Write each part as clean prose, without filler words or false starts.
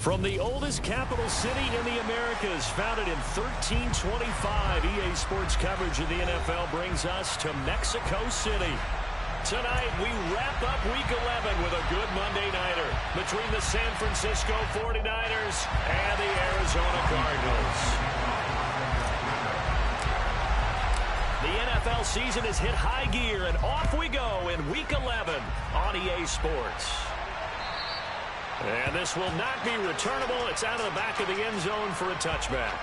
From the oldest capital city in the Americas, founded in 1325, EA Sports coverage of the NFL brings us to Mexico City. Tonight, we wrap up Week 11 with a good Monday nighter between the San Francisco 49ers and the Arizona Cardinals. The NFL season has hit high gear, and off we go in Week 11 on EA Sports. And this will not be returnable. It's out of the back of the end zone for a touchback.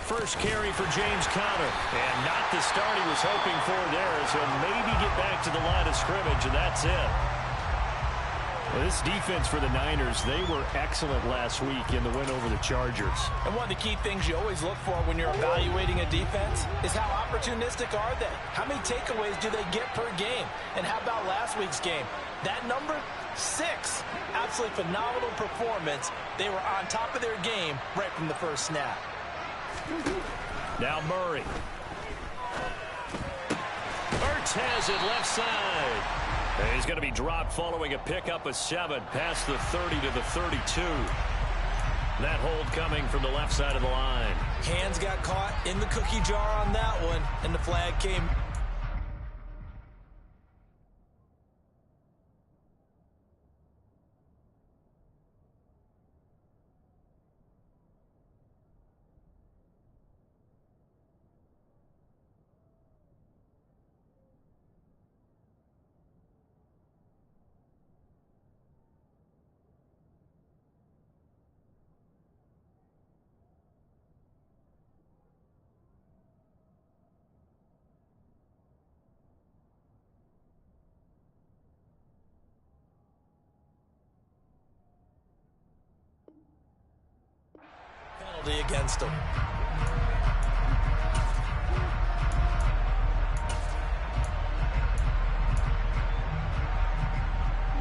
First carry for James Conner, and not the start he was hoping for there, as he'll maybe get back to the line of scrimmage, and that's it. Well, this defense for the Niners, they were excellent last week in the win over the Chargers. And one of the key things you always look for when you're evaluating a defense is how opportunistic are they? How many takeaways do they get per game? And how about last week's game? That number, 6. Absolutely phenomenal performance. They were on top of their game right from the first snap. Now Murray. Ertz has it left side. And he's going to be dropped following a pickup of 7 past the 30 to the 32. That hold coming from the left side of the line. Hands got caught in the cookie jar on that one, and the flag came. Against him.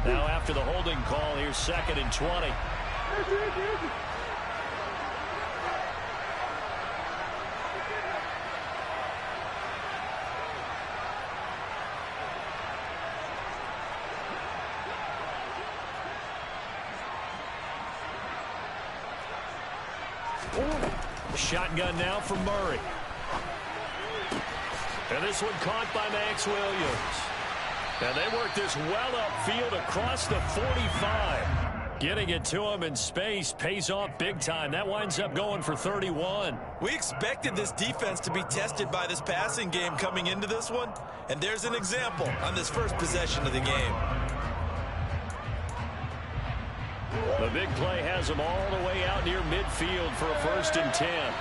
Now after the holding call, here's 2nd and 20. Shotgun now from Murray. And this one caught by Max Williams. And they work this well upfield across the 45. Getting it to him in space pays off big time. That winds up going for 31. We expected this defense to be tested by this passing game coming into this one. And there's an example on this first possession of the game. The big play has him all the way out near midfield for a 1st and 10.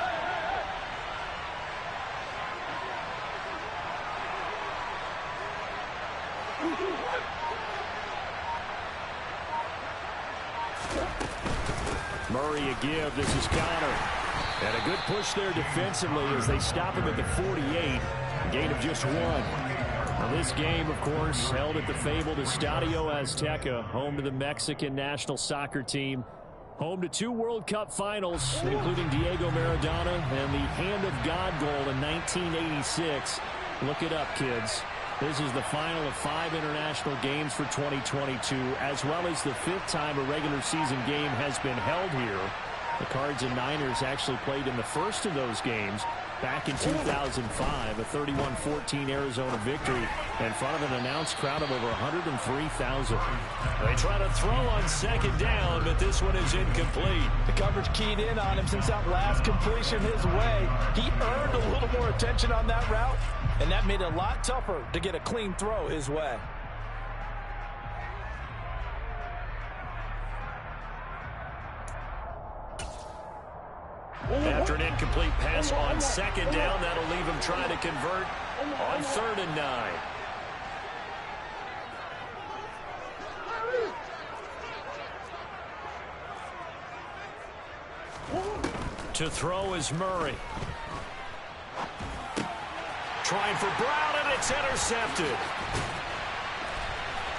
Murray a give. This is Conner. And a good push there defensively as they stop him at the 48. Gain of just 1. Now this game, of course, held at the fabled Estadio Azteca, home to the Mexican national soccer team. Home to 2 World Cup finals, including Diego Maradona and the Hand of God goal in 1986. Look it up, kids. This is the final of 5 international games for 2022, as well as the 5th time a regular season game has been held here. The Cards and Niners actually played in the first of those games back in 2005, a 31-14 Arizona victory in front of an announced crowd of over 103,000. They try to throw on 2nd down, but this one is incomplete. The coverage keyed in on him since that last completion his way. He earned a little more attention on that route, and that made it a lot tougher to get a clean throw his way. After After an incomplete pass on second down, that'll leave him trying to convert on 3rd and 9. To throw is Murray. Trying for Brown, and it's intercepted.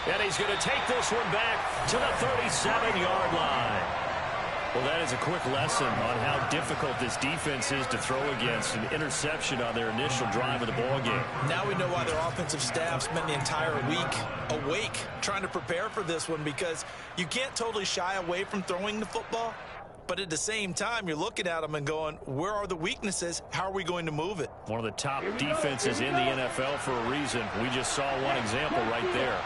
And he's going to take this one back to the 37-yard line. Well, that is a quick lesson on how difficult this defense is to throw against. An interception on their initial drive of the ballgame. Now we know why their offensive staff spent the entire week awake trying to prepare for this one, because you can't totally shy away from throwing the football. But at the same time, you're looking at them and going, where are the weaknesses? How are we going to move it? One of the top defenses in the NFL for a reason. We just saw one example right there.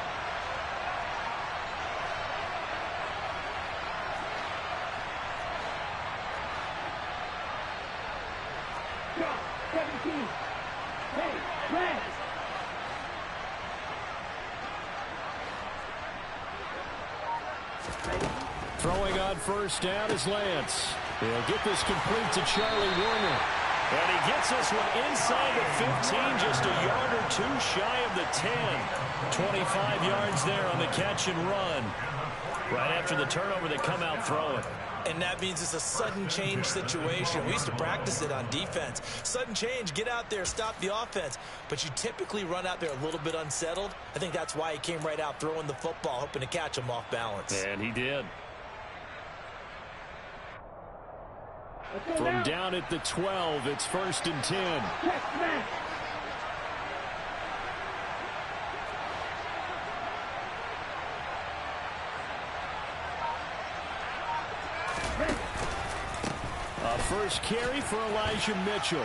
Throwing on first down is Lance. He'll get this complete to Charlie Warner. And he gets this one inside the 15, just a yard or two shy of the 10. 25 yards there on the catch and run. Right after the turnover, they come out throwing. And that means it's a sudden change situation. We used to practice it on defense. Sudden change, get out there, stop the offense. But you typically run out there a little bit unsettled. I think that's why he came right out throwing the football, hoping to catch him off balance. And he did. From down at the 12, it's 1st and 10. A first carry for Elijah Mitchell.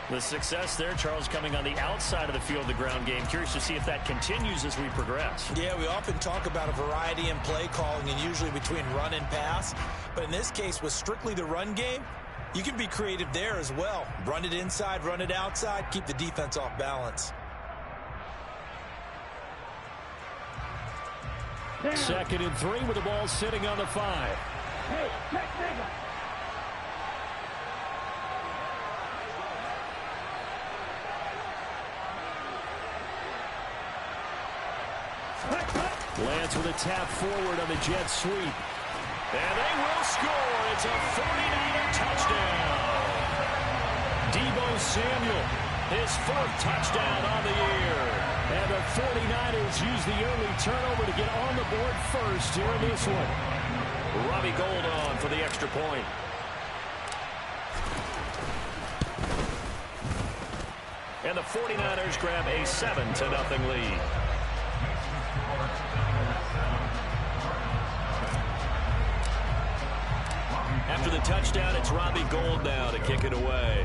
The success there, Charles, coming on the outside of the field, the ground game. Curious to see if that continues as we progress. Yeah, we often talk about a variety in play calling, and usually between run and pass. But in this case, with strictly the run game, you can be creative there as well. Run it inside, run it outside, keep the defense off balance. 2nd and 3 with the ball sitting on the 5. Lance with a tap forward on the jet sweep. And they will score. It's a 49er touchdown. Deebo Samuel, his 4th touchdown on the year. And the 49ers use the early turnover to get on the board first here in this one. Robbie Gould on for the extra point. And the 49ers grab a 7-0 lead. After the touchdown, it's Robbie Gould now to kick it away.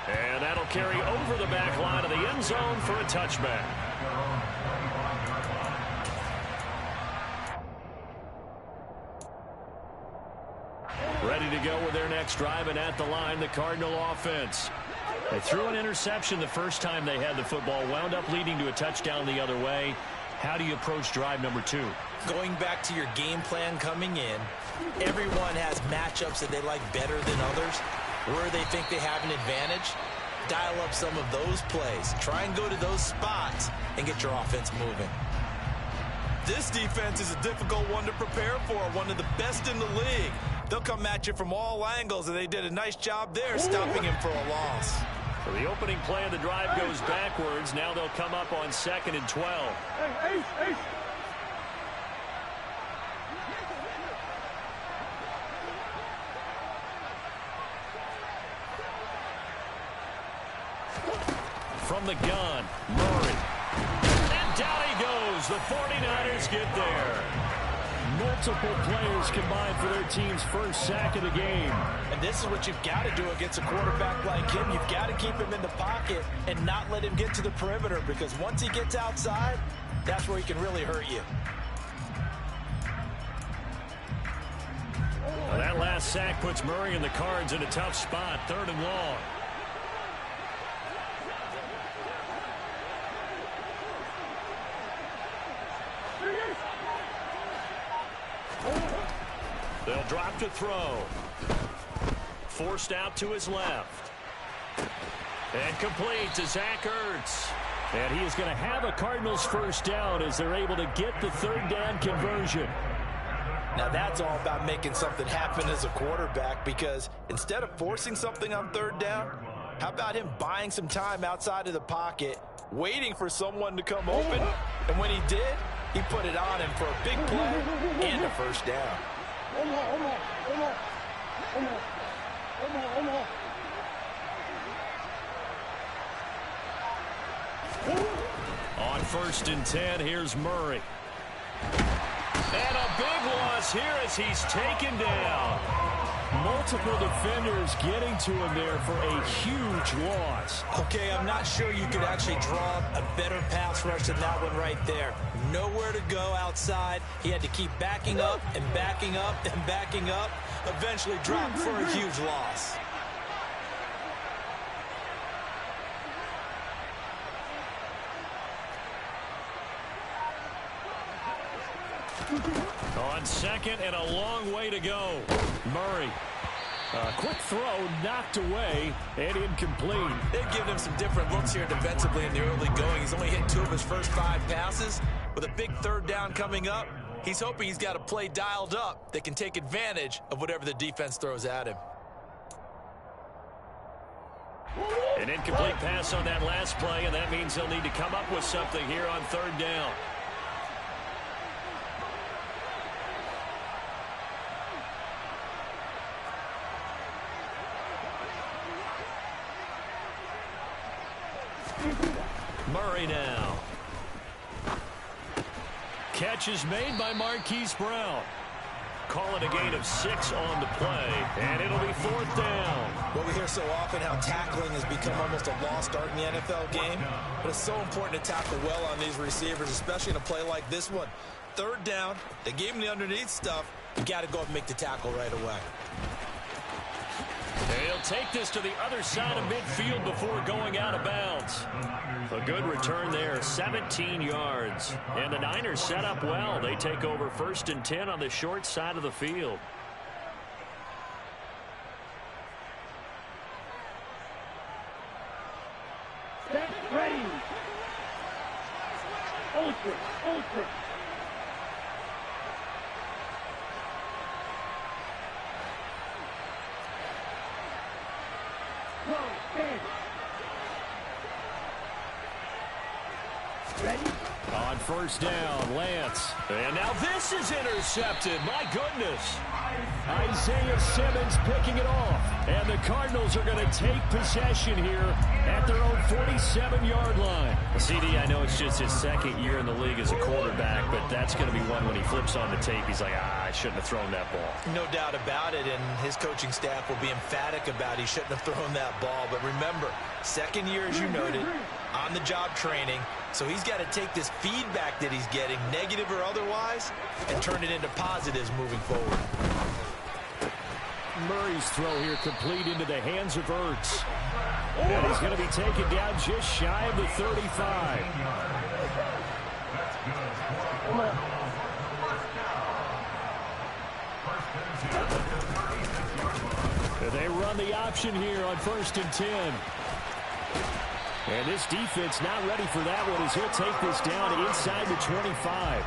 And that'll carry over the back line of the end zone for a touchback. Ready to go with their next drive, and at the line, the Cardinal offense. They threw an interception the first time they had the football, wound up leading to a touchdown the other way. How do you approach drive number 2? Going back to your game plan coming in, everyone has matchups that they like better than others. Where they think they have an advantage, dial up some of those plays. Try and go to those spots and get your offense moving. This defense is a difficult one to prepare for, one of the best in the league. They'll come at you from all angles, and they did a nice job there stopping him for a loss. So the opening play of the drive goes backwards. Now they'll come up on 2nd and 12. From the gun, Murray. And down he goes. The 49ers get there. Multiple players combined for their team's first sack of the game. And this is what you've got to do against a quarterback like him. You've got to keep him in the pocket and not let him get to the perimeter, because once he gets outside, that's where he can really hurt you. Well, that last sack puts Murray and the Cards in a tough spot, 3rd and long. They'll drop to throw. Forced out to his left. And complete to Zach Ertz. And he is going to have a Cardinals first down as they're able to get the third down conversion. Now that's all about making something happen as a quarterback, because instead of forcing something on third down, how about him buying some time outside of the pocket, waiting for someone to come open, and when he did, he put it on him for a big play and a first down. On 1st and 10, here's Murray. And a big loss here as he's taken down. Multiple defenders getting to him there for a huge loss. Okay, I'm not sure you could actually draw a better pass rush than that one right there. Nowhere to go outside. He had to keep backing up and backing up and backing up. Eventually dropped for a huge loss. On 2nd and a long way to go. Murray. Quick throw knocked away and incomplete. They've given him some different looks here defensively in the early going. He's only hit 2 of his first 5 passes. With a big third down coming up, he's hoping he's got a play dialed up that can take advantage of whatever the defense throws at him. An incomplete pass on that last play, and that means they'll need to come up with something here on third down. Murray now. Catch is made by Marquise Brown. Call it a gain of 6 on the play, and it'll be 4th down. Well, we hear so often how tackling has become almost a lost art in the NFL game, but it's so important to tackle well on these receivers, especially in a play like this one. Third down, they gave him the underneath stuff. You got to go and make the tackle right away. He'll take this to the other side of midfield before going out of bounds. A good return there, 17 yards. And the Niners set up well. They take over 1st and 10 on the short side of the field. Set, ready. Ultra, ultra. Ready? On 1st down, Lance. And now this is intercepted. My goodness. Isaiah Simmons picking it off. And the Cardinals are going to take possession here at their own 47-yard line. CD, I know it's just his 2nd year in the league as a quarterback, but that's going to be one when he flips on the tape. He's like, I shouldn't have thrown that ball. No doubt about it, and his coaching staff will be emphatic about he shouldn't have thrown that ball. But remember, 2nd year, as you noted, on-the-job training. So he's got to take this feedback that he's getting, negative or otherwise, and turn it into positives moving forward. Murray's throw here complete into the hands of Ertz. And he's going to be taken down just shy of the 35. They run the option here on 1st and 10. And this defense not ready for that one as he'll take this down inside the 25.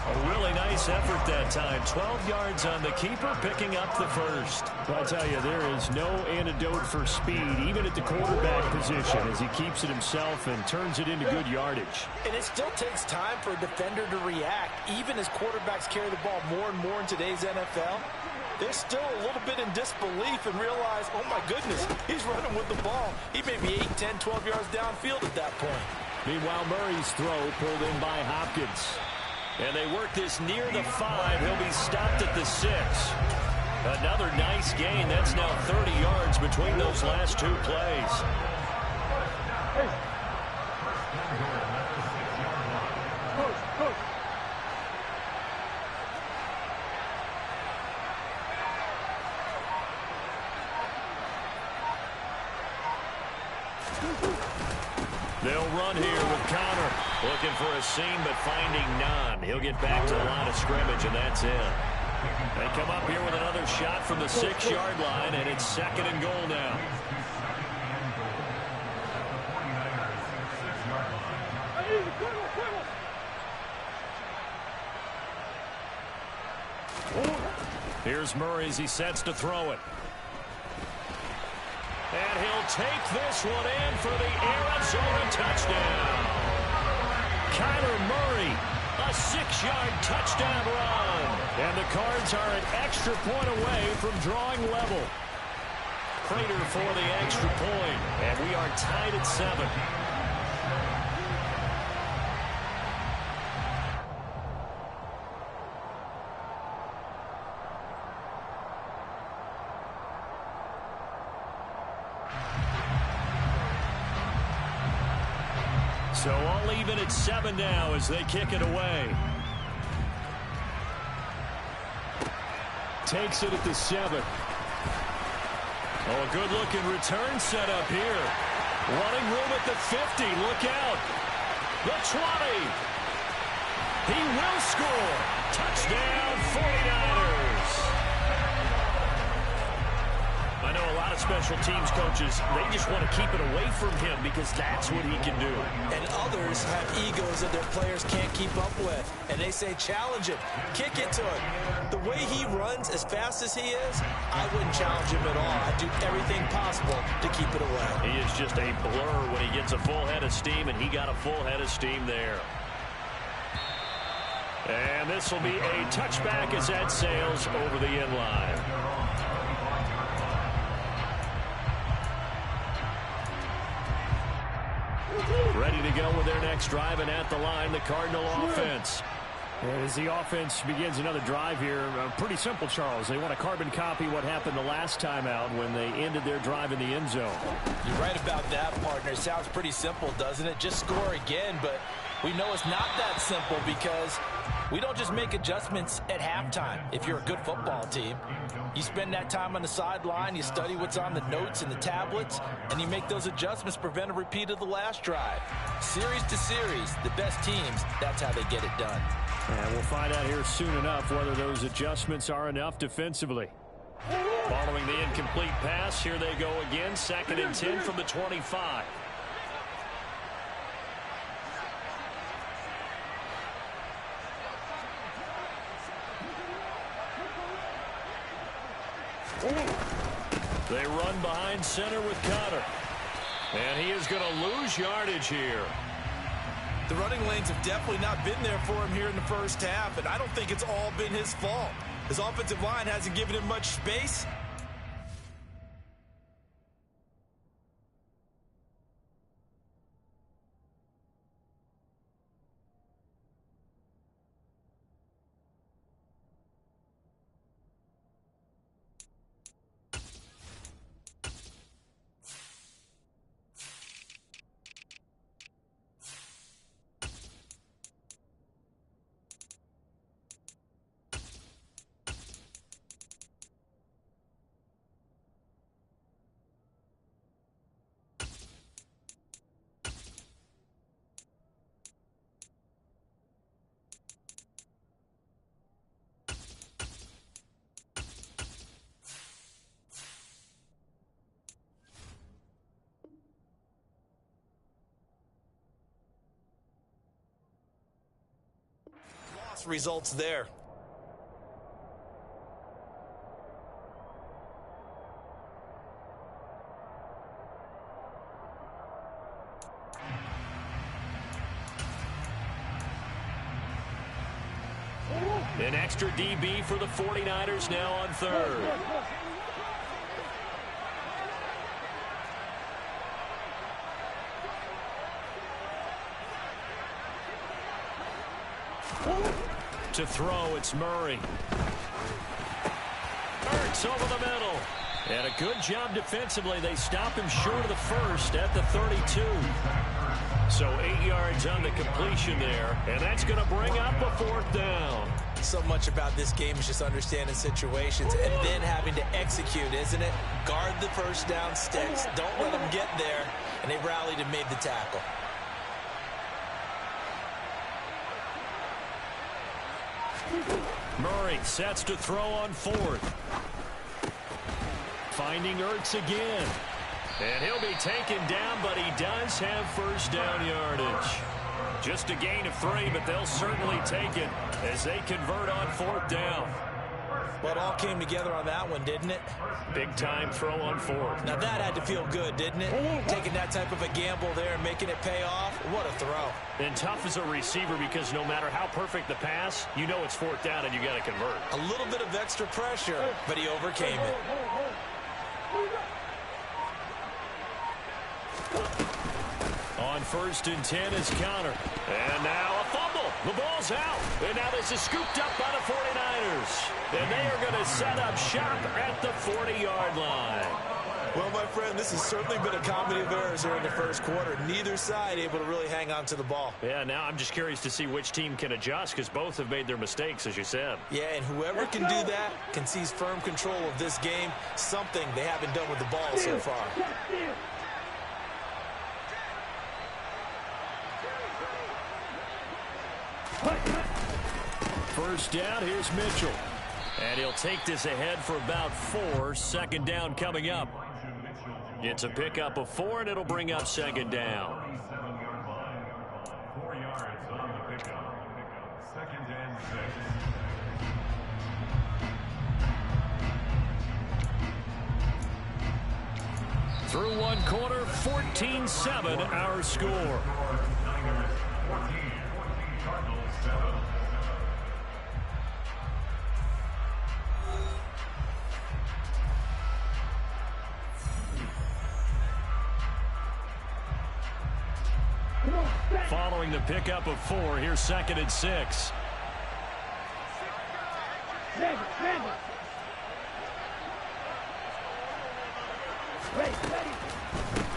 A really nice effort that time. 12 yards on the keeper, picking up the first. I'll tell you, there is no antidote for speed, even at the quarterback position, as he keeps it himself and turns it into good yardage. And it still takes time for a defender to react, even as quarterbacks carry the ball more and more in today's NFL. They're still a little bit in disbelief and realize, oh my goodness, he's running with the ball. He may be 8, 10, 12 yards downfield at that point. Meanwhile, Murray's throw pulled in by Hopkins. And they work this near the 5. He'll be stopped at the 6. Another nice gain. That's now 30 yards between those last 2 plays. They'll run here with Connor. Looking for a seam, but finding none. He'll get back to the line of scrimmage, and that's it. They come up here with another shot from the 6-yard line, and it's 2nd and goal now. Here's Murray as he sets to throw it. And he'll take this one in for the Arizona touchdown. Kyler Murray, a 6-yard touchdown run. And the Cards are an extra point away from drawing level. Prater for the extra point. And we are tied at 7. So all even at 7 now as they kick it away. Takes it at the 7. Oh, a good-looking return set up here. Running room at the 50. Look out. The 20. He will score. Touchdown, 49ers. I know a lot of special teams coaches, they just want to keep it away from him because that's what he can do. And others have egos that their players can't keep up with. And they say, challenge him, kick it to him. The way he runs as fast as he is, I wouldn't challenge him at all. I'd do everything possible to keep it away. He is just a blur when he gets a full head of steam, and he got a full head of steam there. And this will be a touchback as that sails over the end line. Ready to go with their next drive, and at the line, the Cardinal offense. As the offense begins another drive here, pretty simple, Charles. They want to carbon copy what happened the last time out when they ended their drive in the end zone. You're right about that, partner. It sounds pretty simple, doesn't it? Just score again, but we know it's not that simple because we don't just make adjustments at halftime. If you're a good football team, you spend that time on the sideline, you study what's on the notes and the tablets, and you make those adjustments to prevent a repeat of the last drive. Series to series, the best teams, that's how they get it done. And we'll find out here soon enough whether those adjustments are enough defensively. Following the incomplete pass, here they go again, 2nd and 10 from the 25. They run behind center with Connor. And he is going to lose yardage here. The running lanes have definitely not been there for him here in the first half, and I don't think it's all been his fault. His offensive line hasn't given him much space. Results there. An extra DB for the 49ers now on 3rd. To throw, it's Murray. Ertz over the middle. And a good job defensively. They stop him short of the first at the 32. So 8 yards on the completion there. And that's going to bring up a 4th down. So much about this game is just understanding situations and then having to execute, isn't it? Guard the first down sticks. Don't let them get there. And they rallied and made the tackle. Murray sets to throw on fourth. Finding Ertz again. And he'll be taken down, but he does have first down yardage. Just a gain of 3, but they'll certainly take it as they convert on fourth down. Well, it all came together on that one, didn't it? Big time throw on fourth. Now that had to feel good, didn't it? Taking that type of a gamble there and making it pay off. What a throw. And tough as a receiver because no matter how perfect the pass, you know it's fourth down and you got to convert. A little bit of extra pressure, but he overcame it. On first and 10 is Connor. And now a fumble. The ball's out. And now this is scooped up by the 49ers. And they are going to set up shop at the 40-yard line. Well, my friend, this has certainly been a comedy of errors here in the first quarter. Neither side able to really hang on to the ball. Yeah, now I'm just curious to see which team can adjust because both have made their mistakes, as you said. Yeah, and whoever can do that can seize firm control of this game, something they haven't done with the ball so far. First down, here's Mitchell. And he'll take this ahead for about 4. Second down coming up. It's a pickup of 4, and it'll bring up second down. 4 yards on the pickup. Second and 6. Through one quarter, 14-7 our score. Niners 14, Cardinals 7. Following the pickup of 4, here's second and 6.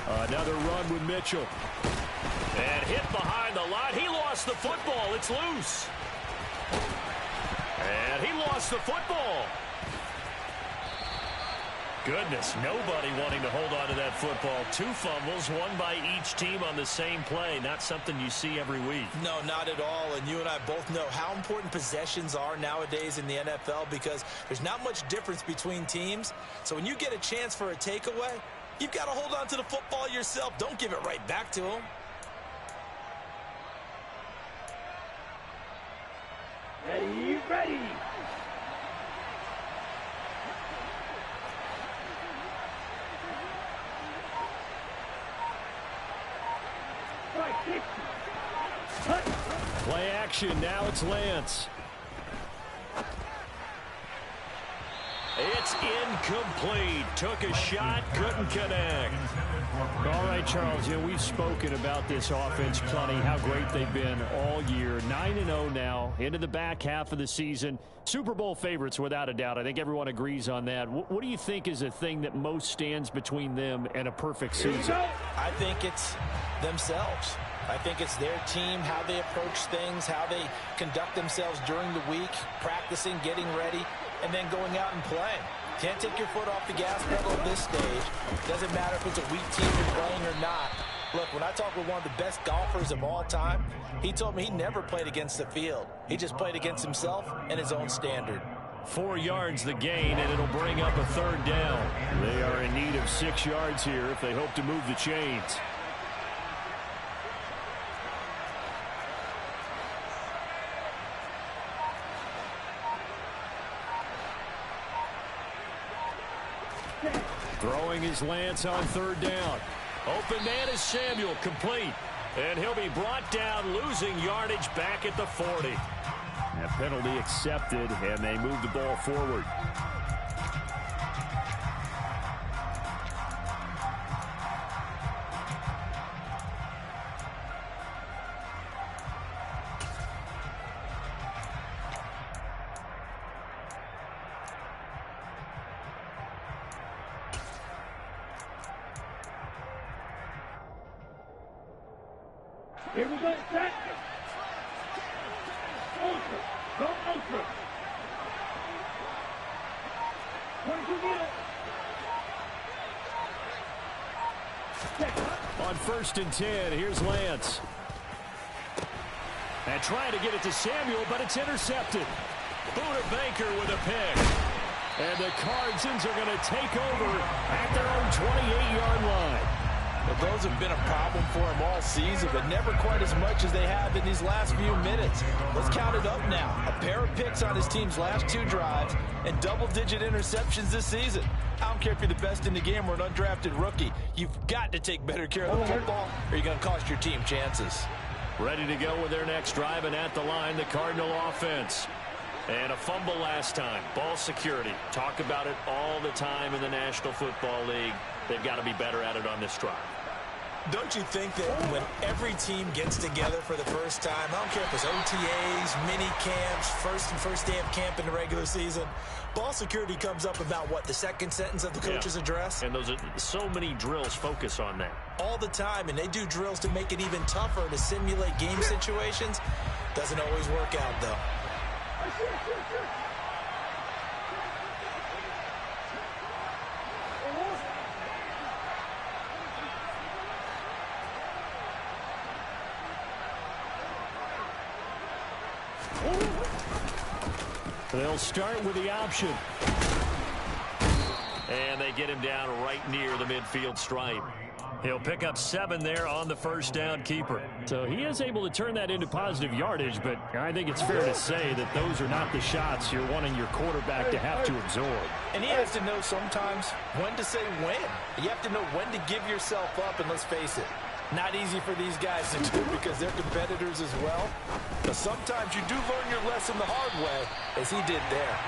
Another run with Mitchell. And hit behind the line. He lost the football. It's loose. And he lost the football. Goodness, nobody wanting to hold on to that football. 2 fumbles, one by each team on the same play. Not something you see every week. No, not at all. And you and I both know how important possessions are nowadays in the NFL because there's not much difference between teams. So when you get a chance for a takeaway, you've got to hold on to the football yourself. Don't give it right back to them. Ready, ready. Play action. Now it's Lance. It's incomplete. Took a shot, couldn't connect. All right, Charles, we've spoken about this offense plenty, how great they've been all year. 9-0 now, into the back half of the season. Super Bowl favorites, without a doubt. I think everyone agrees on that. What do you think is the thing that most stands between them and a perfect season? I think it's themselves. I think it's their team, how they approach things, how they conduct themselves during the week, practicing, getting ready, and then going out and playing. Can't take your foot off the gas pedal at this stage. Doesn't matter if it's a weak team you're playing or not. Look, when I talk with one of the best golfers of all time, he told me he never played against the field. He just played against himself and his own standard. 4 yards the gain, and it'll bring up a third down. They are in need of 6 yards here if they hope to move the chains. Throwing his Lance on third down. Open man is Samuel, complete. And he'll be brought down, losing yardage back at the 40. That penalty accepted, and they move the ball forward. Here we go, set. Ultra. Go ultra. 22 meter. On first and 10, here's Lance. And trying to get it to Samuel, but it's intercepted. Buda Baker with a pick. And the Cardinals are going to take over at their own 28-yard line. Well, those have been a problem for him all season, but never quite as much as they have in these last few minutes. Let's count it up now. A pair of picks on his team's last 2 drives and double-digit interceptions this season. I don't care if you're the best in the game or an undrafted rookie. You've got to take better care of the football or you're going to cost your team chances. Ready to go with their next drive, and at the line, the Cardinal offense. And a fumble last time. Ball security. Talk about it all the time in the National Football League. They've got to be better at it on this drive. Don't you think that when every team gets together for the first time, I don't care if it's OTAs, mini camps, first day of camp in the regular season, ball security comes up about what, the second sentence of the coach's address? And those are so many drills focus on that. All the time, and they do drills to make it even tougher to simulate game situations. Doesn't always work out, though. They'll start with the option. And they get him down right near the midfield stripe. He'll pick up 7 there on the first down keeper. So he is able to turn that into positive yardage, but I think it's fair to say that those are not the shots you're wanting your quarterback to have to absorb. And he has to know sometimes when to say when. You have to know when to give yourself up, and let's face it, not easy for these guys to do because they're competitors as well. But sometimes you do learn your lesson the hard way, as he did there.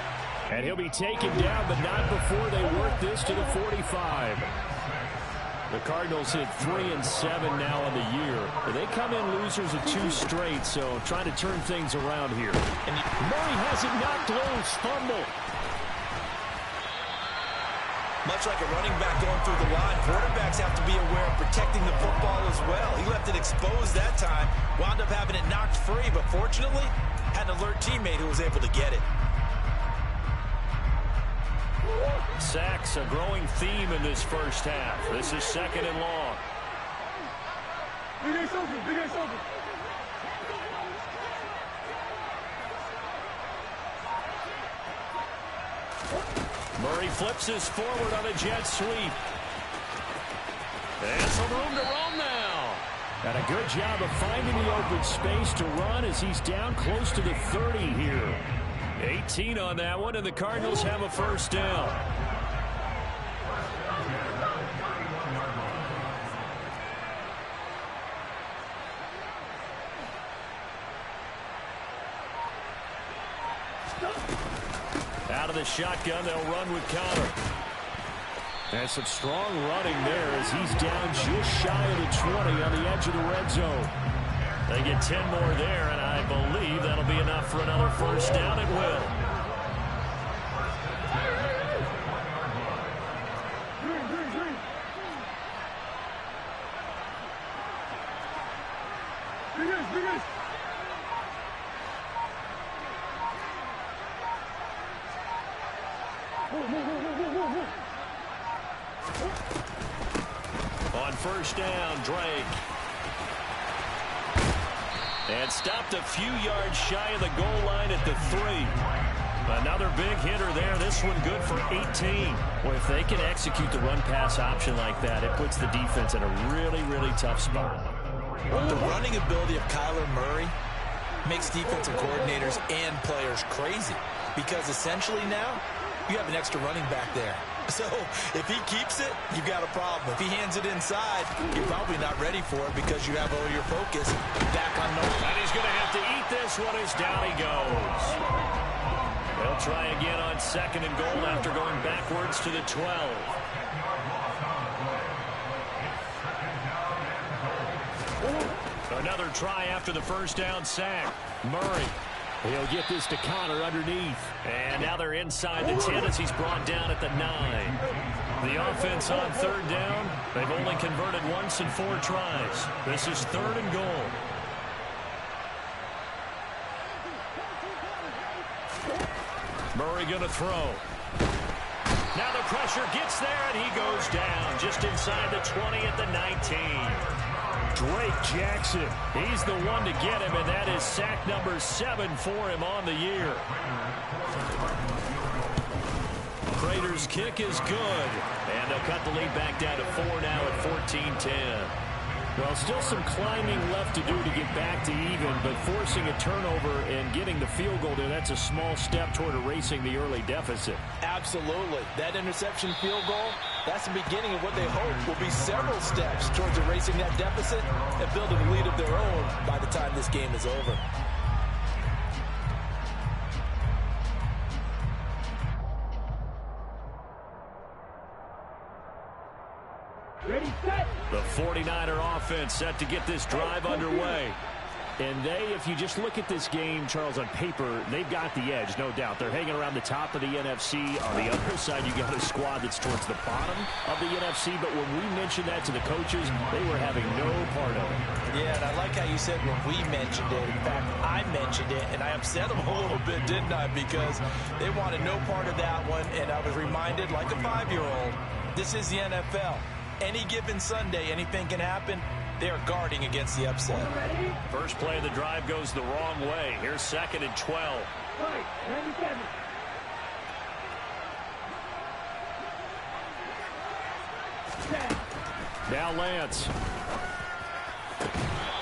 And he'll be taken down, but not before they work this to the 45. The Cardinals hit 3-7 now on the year. They come in losers of 2 straight, so trying to turn things around here. And Murray has it knocked loose. Fumble. Much like a running back going through the line, quarterbacks have to be aware of protecting the football as well. He left it exposed that time, wound up having it knocked free, but fortunately, had an alert teammate who was able to get it. Sacks, a growing theme in this first half. This is 2nd and long. Big ass open, big ass open. Murray flips this forward on a jet sweep. And some room to roam now. And a good job of finding the open space to run as he's down close to the 30 here. 18 on that one, and the Cardinals have a first down. Out of the shotgun, they'll run with counter. And some strong running there as he's down just shy of the 20 on the edge of the red zone. They get 10 more there, and I believe that'll be enough for another first down. It will. On first down, Drake. And stopped a few yards shy of the goal line at the 3. Another big hitter there. This one good for 18. Well, if they can execute the run-pass option like that, it puts the defense in a really, really tough spot. The running ability of Kyler Murray makes defensive coordinators and players crazy because essentially now you have an extra running back there. So if he keeps it, you've got a problem. If he hands it inside, you're probably not ready for it because you have all your focus back on number. And he's going to have to eat this one as down he goes. They'll try again on 2nd and goal after going backwards to the 12. Another try after the first down sack. Murray. He'll get this to Connor underneath. And now they're inside the 10 as he's brought down at the 9. The offense on 3rd down. They've only converted once in 4 tries. This is 3rd and goal. Murray going to throw. Now the pressure gets there, and he goes down just inside the 20 at the 19. Drake Jackson, he's the one to get him, and that is sack number 7 for him on the year. Prater's kick is good, and they'll cut the lead back down to 4 now at 14-10. Well, still some climbing left to do to get back to even, but forcing a turnover and getting the field goal there, that's a small step toward erasing the early deficit. Absolutely. That interception field goal, that's the beginning of what they hope will be several steps towards erasing that deficit and building a lead of their own by the time this game is over. Ready, set. The 49er offense set to get this drive underway. And if you just look at this game, Charles, on paper, they've got the edge, no doubt. They're hanging around the top of the NFC. On the other side, you got a squad that's towards the bottom of the NFC. But when we mentioned that to the coaches, they were having no part of it. Yeah, and I like how you said when we mentioned it. In fact, I mentioned it, and I upset them a little bit, didn't I? Because they wanted no part of that one, and I was reminded, like a 5-year-old, this is the NFL. Any given Sunday, anything can happen. They are guarding against the upset. First play of the drive goes the wrong way. Here's 2nd and 12. Right, 97. Now Lance.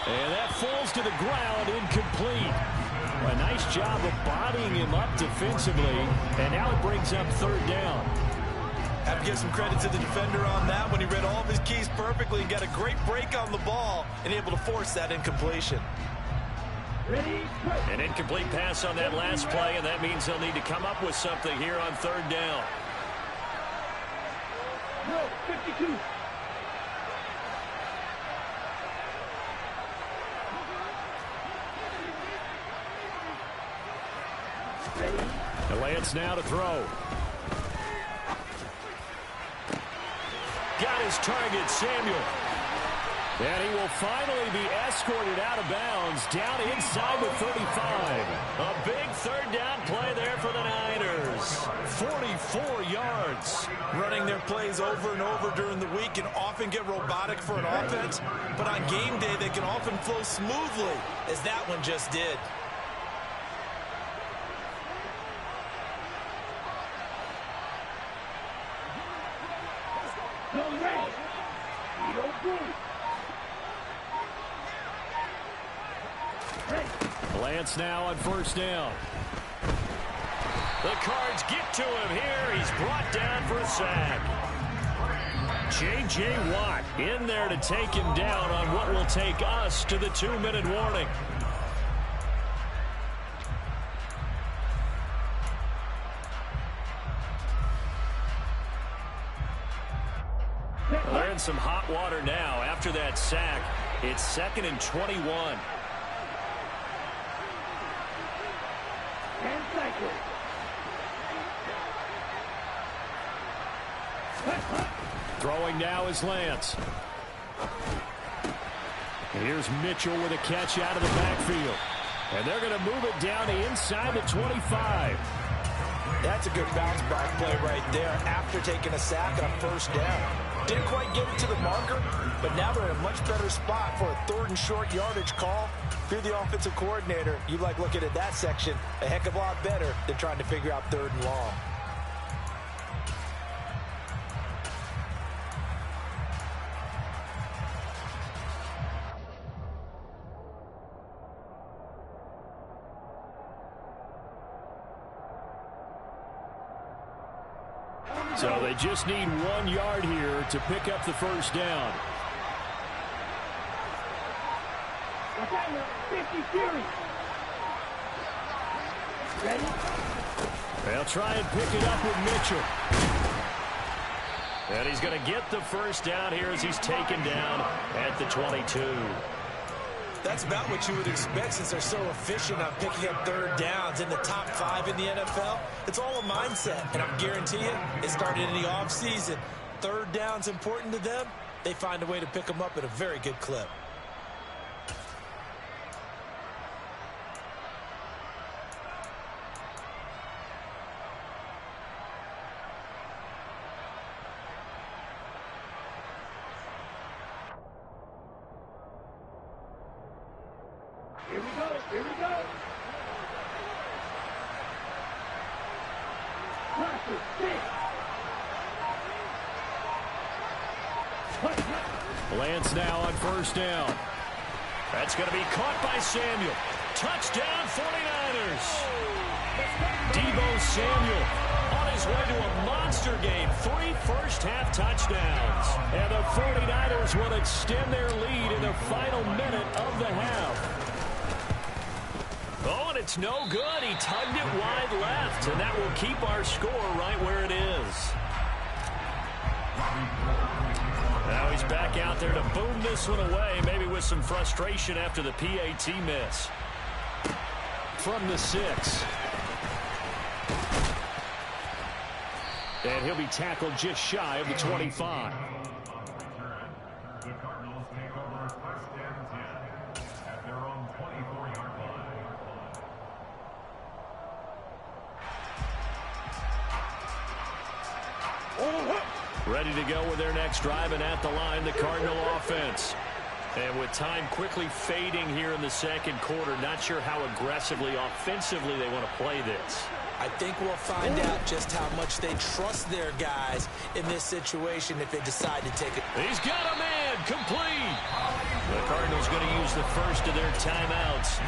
And that falls to the ground, incomplete. A nice job of bodying him up defensively. And now it brings up 3rd down. Have to give some credit to the defender on that when he read all of his keys perfectly and got a great break on the ball and able to force that incompletion. Ready, An incomplete pass on that last play, and that means they'll need to come up with something here on 3rd down. no, 52. The Lance now to throw. Got his target, Samuel. And he will finally be escorted out of bounds down inside the 35. A big 3rd down play there for the Niners. 44 yards. Running their plays over and over during the week can often get robotic for an offense, but on game day they can often flow smoothly, as that one just did. No red. No blue. Lance now on 1st down. The Cards get to him here. He's brought down for a sack. J.J. Watt in there to take him down on what will take us to the 2-minute warning. They're in some hot water now after that sack. It's 2nd and 21. And cycle. Throwing now is Lance. And here's Mitchell with a catch out of the backfield. And they're going to move it down to inside the 25. That's a good bounce back play right there after taking a sack on 1st down. Didn't quite get it to the marker, but now they're in a much better spot for a 3rd and short yardage call. If you're the offensive coordinator, you like looking at that section a heck of a lot better than trying to figure out 3rd and long. So they just need 1 yard here to pick up the 1st down. 50 series. Ready? They'll try and pick it up with Mitchell. And he's going to get the 1st down here as he's taken down at the 22. That's about what you would expect since they're so efficient on picking up 3rd downs in the top 5 in the NFL. It's all a mindset, and I'm guaranteeing you, it started in the offseason. 3rd down's important to them. They find a way to pick them up at a very good clip. Here we go. Practice, six. Lance now on first down. That's going to be caught by Samuel. Touchdown 49ers. Deebo Samuel on his way to a monster game. 3 first-half touchdowns. And the 49ers will extend their lead in the final minute of the half. Oh, and it's no good. He tugged it wide left, and that will keep our score right where it is. Now he's back out there to boom this one away, maybe with some frustration after the PAT miss. From the 6. And he'll be tackled just shy of the 25. The Cardinals take over first and 10 at their own 24-yard line. Ready to go with their next drive, and at the line, the Cardinal offense. And with time quickly fading here in the second quarter, not sure how aggressively, offensively they want to play this. I think we'll find out just how much they trust their guys in this situation if they decide to take it. He's got a man, complete. The Cardinals going to use the first of their timeouts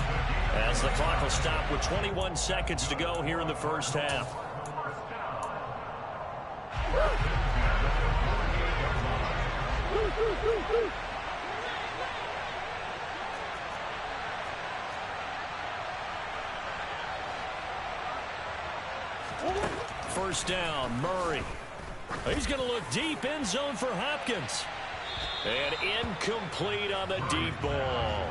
as the clock will stop with 21 seconds to go here in the first half. First down, Murray. He's going to look deep, end zone for Hopkins. And incomplete on the deep ball.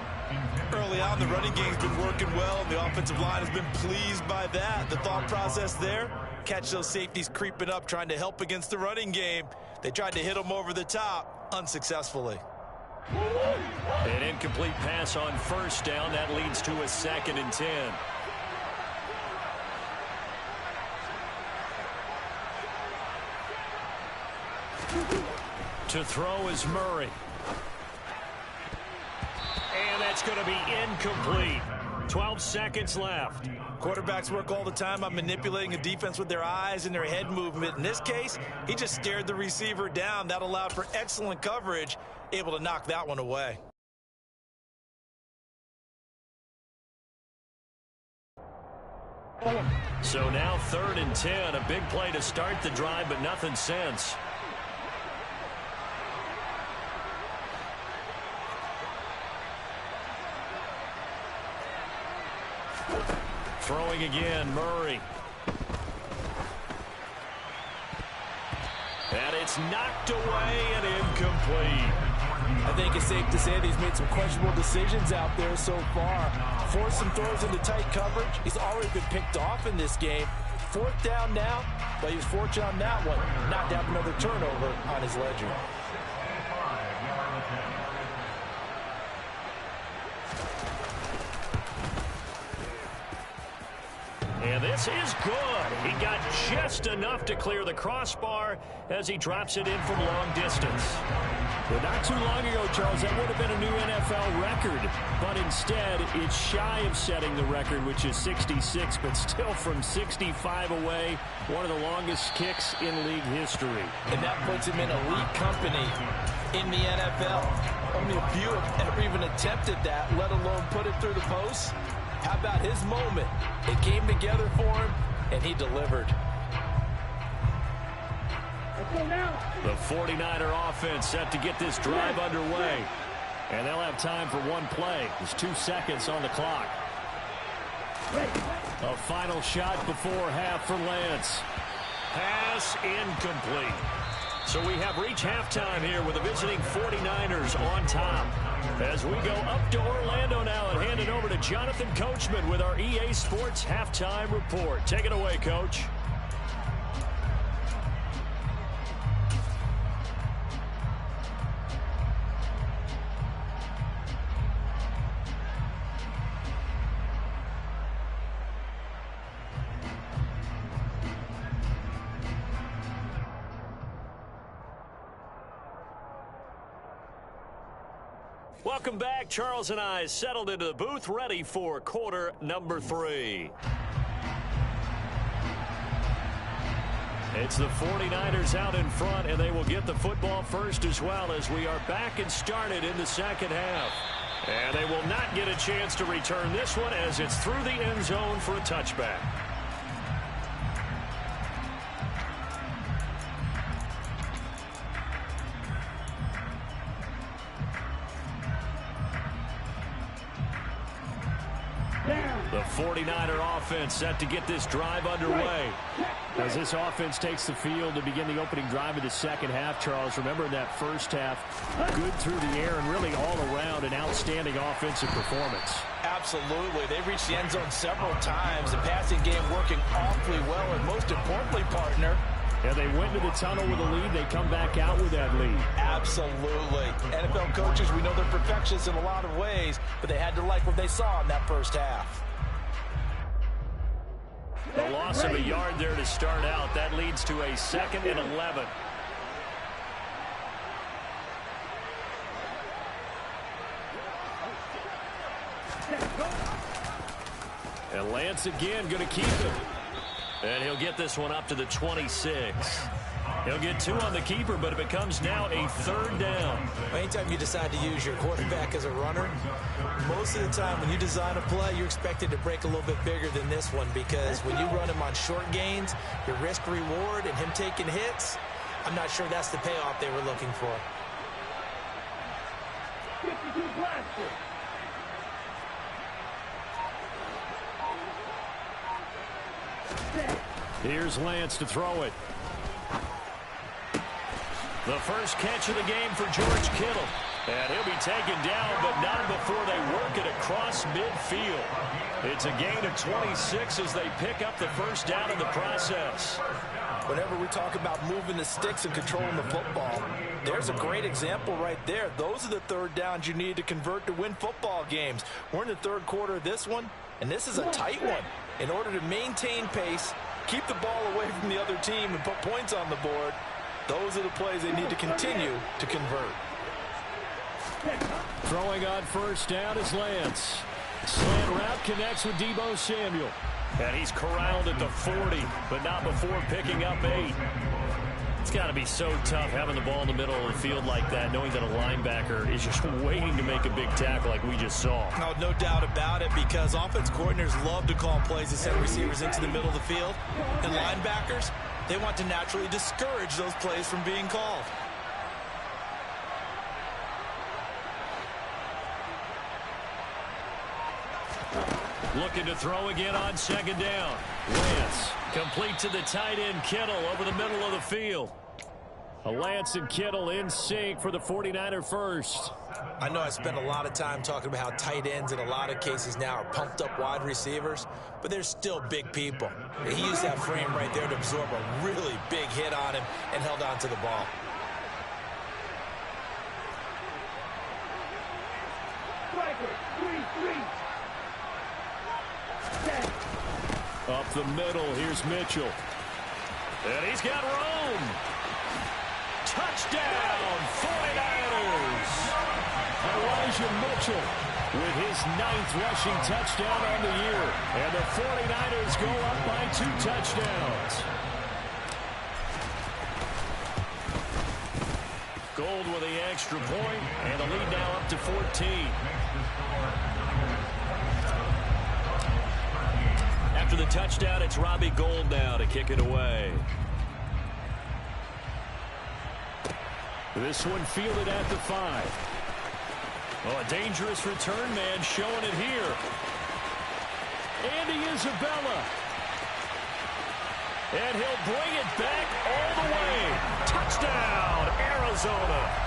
Early on, the running game's been working well, and the offensive line has been pleased by that. The thought process there, catch those safeties creeping up, trying to help against the running game. They tried to hit them over the top, unsuccessfully. An incomplete pass on first down. That leads to a 2nd and 10. To throw is Murray. And that's going to be incomplete. 12 seconds left. Quarterbacks work all the time on manipulating a defense with their eyes and their head movement. In this case, he just stared the receiver down. That allowed for excellent coverage, able to knock that one away. So now 3rd and 10. A big play to start the drive, but nothing since. Throwing again, Murray. And it's knocked away and incomplete. I think it's safe to say that he's made some questionable decisions out there so far. Forced some throws into tight coverage. He's already been picked off in this game. 4th down now, but he was fortunate on that one. Not to have another turnover on his ledger. And this is good. He got just enough to clear the crossbar as he drops it in from long distance. But not too long ago, Charles, that would have been a new NFL record. But instead, it's shy of setting the record, which is 66, but still from 65 away, one of the longest kicks in league history. And that puts him in elite company in the NFL. Only a few have ever even attempted that, let alone put it through the post. How about his moment? It came together for him, and he delivered. The 49er offense set to get this drive underway. And they'll have time for one play. There's 2 seconds on the clock. A final shot before half for Lance. Pass incomplete. So we have reached halftime here with the visiting 49ers on top. As we go up to Orlando now and hand it over to Jonathan Coachman with our EA Sports Halftime Report. Take it away, Coach. Welcome back. Charles and I settled into the booth, ready for quarter number 3. It's the 49ers out in front, and they will get the football first as well as we are back and started in the second half. And they will not get a chance to return this one as it's through the end zone for a touchback. The 49er offense set to get this drive underway. As this offense takes the field to begin the opening drive of the second half, Charles, remember in that first half, good through the air and really all around an outstanding offensive performance. Absolutely. They've reached the end zone several times. The passing game working awfully well, and most importantly, partner, and they went to the tunnel with a lead. They come back out with that lead. Absolutely. NFL coaches, we know they're perfectionists in a lot of ways, but they had to like what they saw in that first half. The loss of a yard there to start out. That leads to a 2nd and 11. And Lance again going to keep it. And he'll get this one up to the 26. He'll get 2 on the keeper, but it becomes now a 3rd down. Anytime you decide to use your quarterback as a runner, most of the time when you design a play, you're expected to break a little bit bigger than this one, because when you run him on short gains, your risk-reward and him taking hits, I'm not sure that's the payoff they were looking for. 52 blaster. Here's Lance to throw it. The first catch of the game for George Kittle. And he'll be taken down, but not before they work it across midfield. It's a gain of 26 as they pick up the first down in the process. Whenever we talk about moving the sticks and controlling the football, there's a great example right there. Those are the 3rd downs you need to convert to win football games. We're in the 3rd quarter of this one, and this is a tight one. In order to maintain pace, keep the ball away from the other team, and put points on the board, those are the plays they need to continue to convert. Throwing on first down is Lance. Slant route connects with Deebo Samuel. And he's corralled at the 40, but not before picking up 8. It's got to be so tough having the ball in the middle of the field like that, knowing that a linebacker is just waiting to make a big tackle like we just saw. No doubt about it, because offense coordinators love to call plays to send receivers into the middle of the field. And linebackers, they want to naturally discourage those plays from being called. Looking to throw again on 2nd down. Lance complete to the tight end Kittle over the middle of the field. Lance and Kittle in sync for the 49er first. I know I spent a lot of time talking about how tight ends in a lot of cases now are pumped up wide receivers, but they're still big people. He used that frame right there to absorb a really big hit on him and held on to the ball. Up the middle, here's Mitchell. And he's got Rome. Touchdown, 49ers. Elijah Mitchell with his 9th rushing touchdown on the year. And the 49ers go up by 2 touchdowns. Gold with the extra point, and the lead now up to 14. After the touchdown, it's Robbie Gould now to kick it away. This one fielded at the 5. Oh, a dangerous return man showing it here. Andy Isabella. And he'll bring it back all the way. Touchdown, Arizona.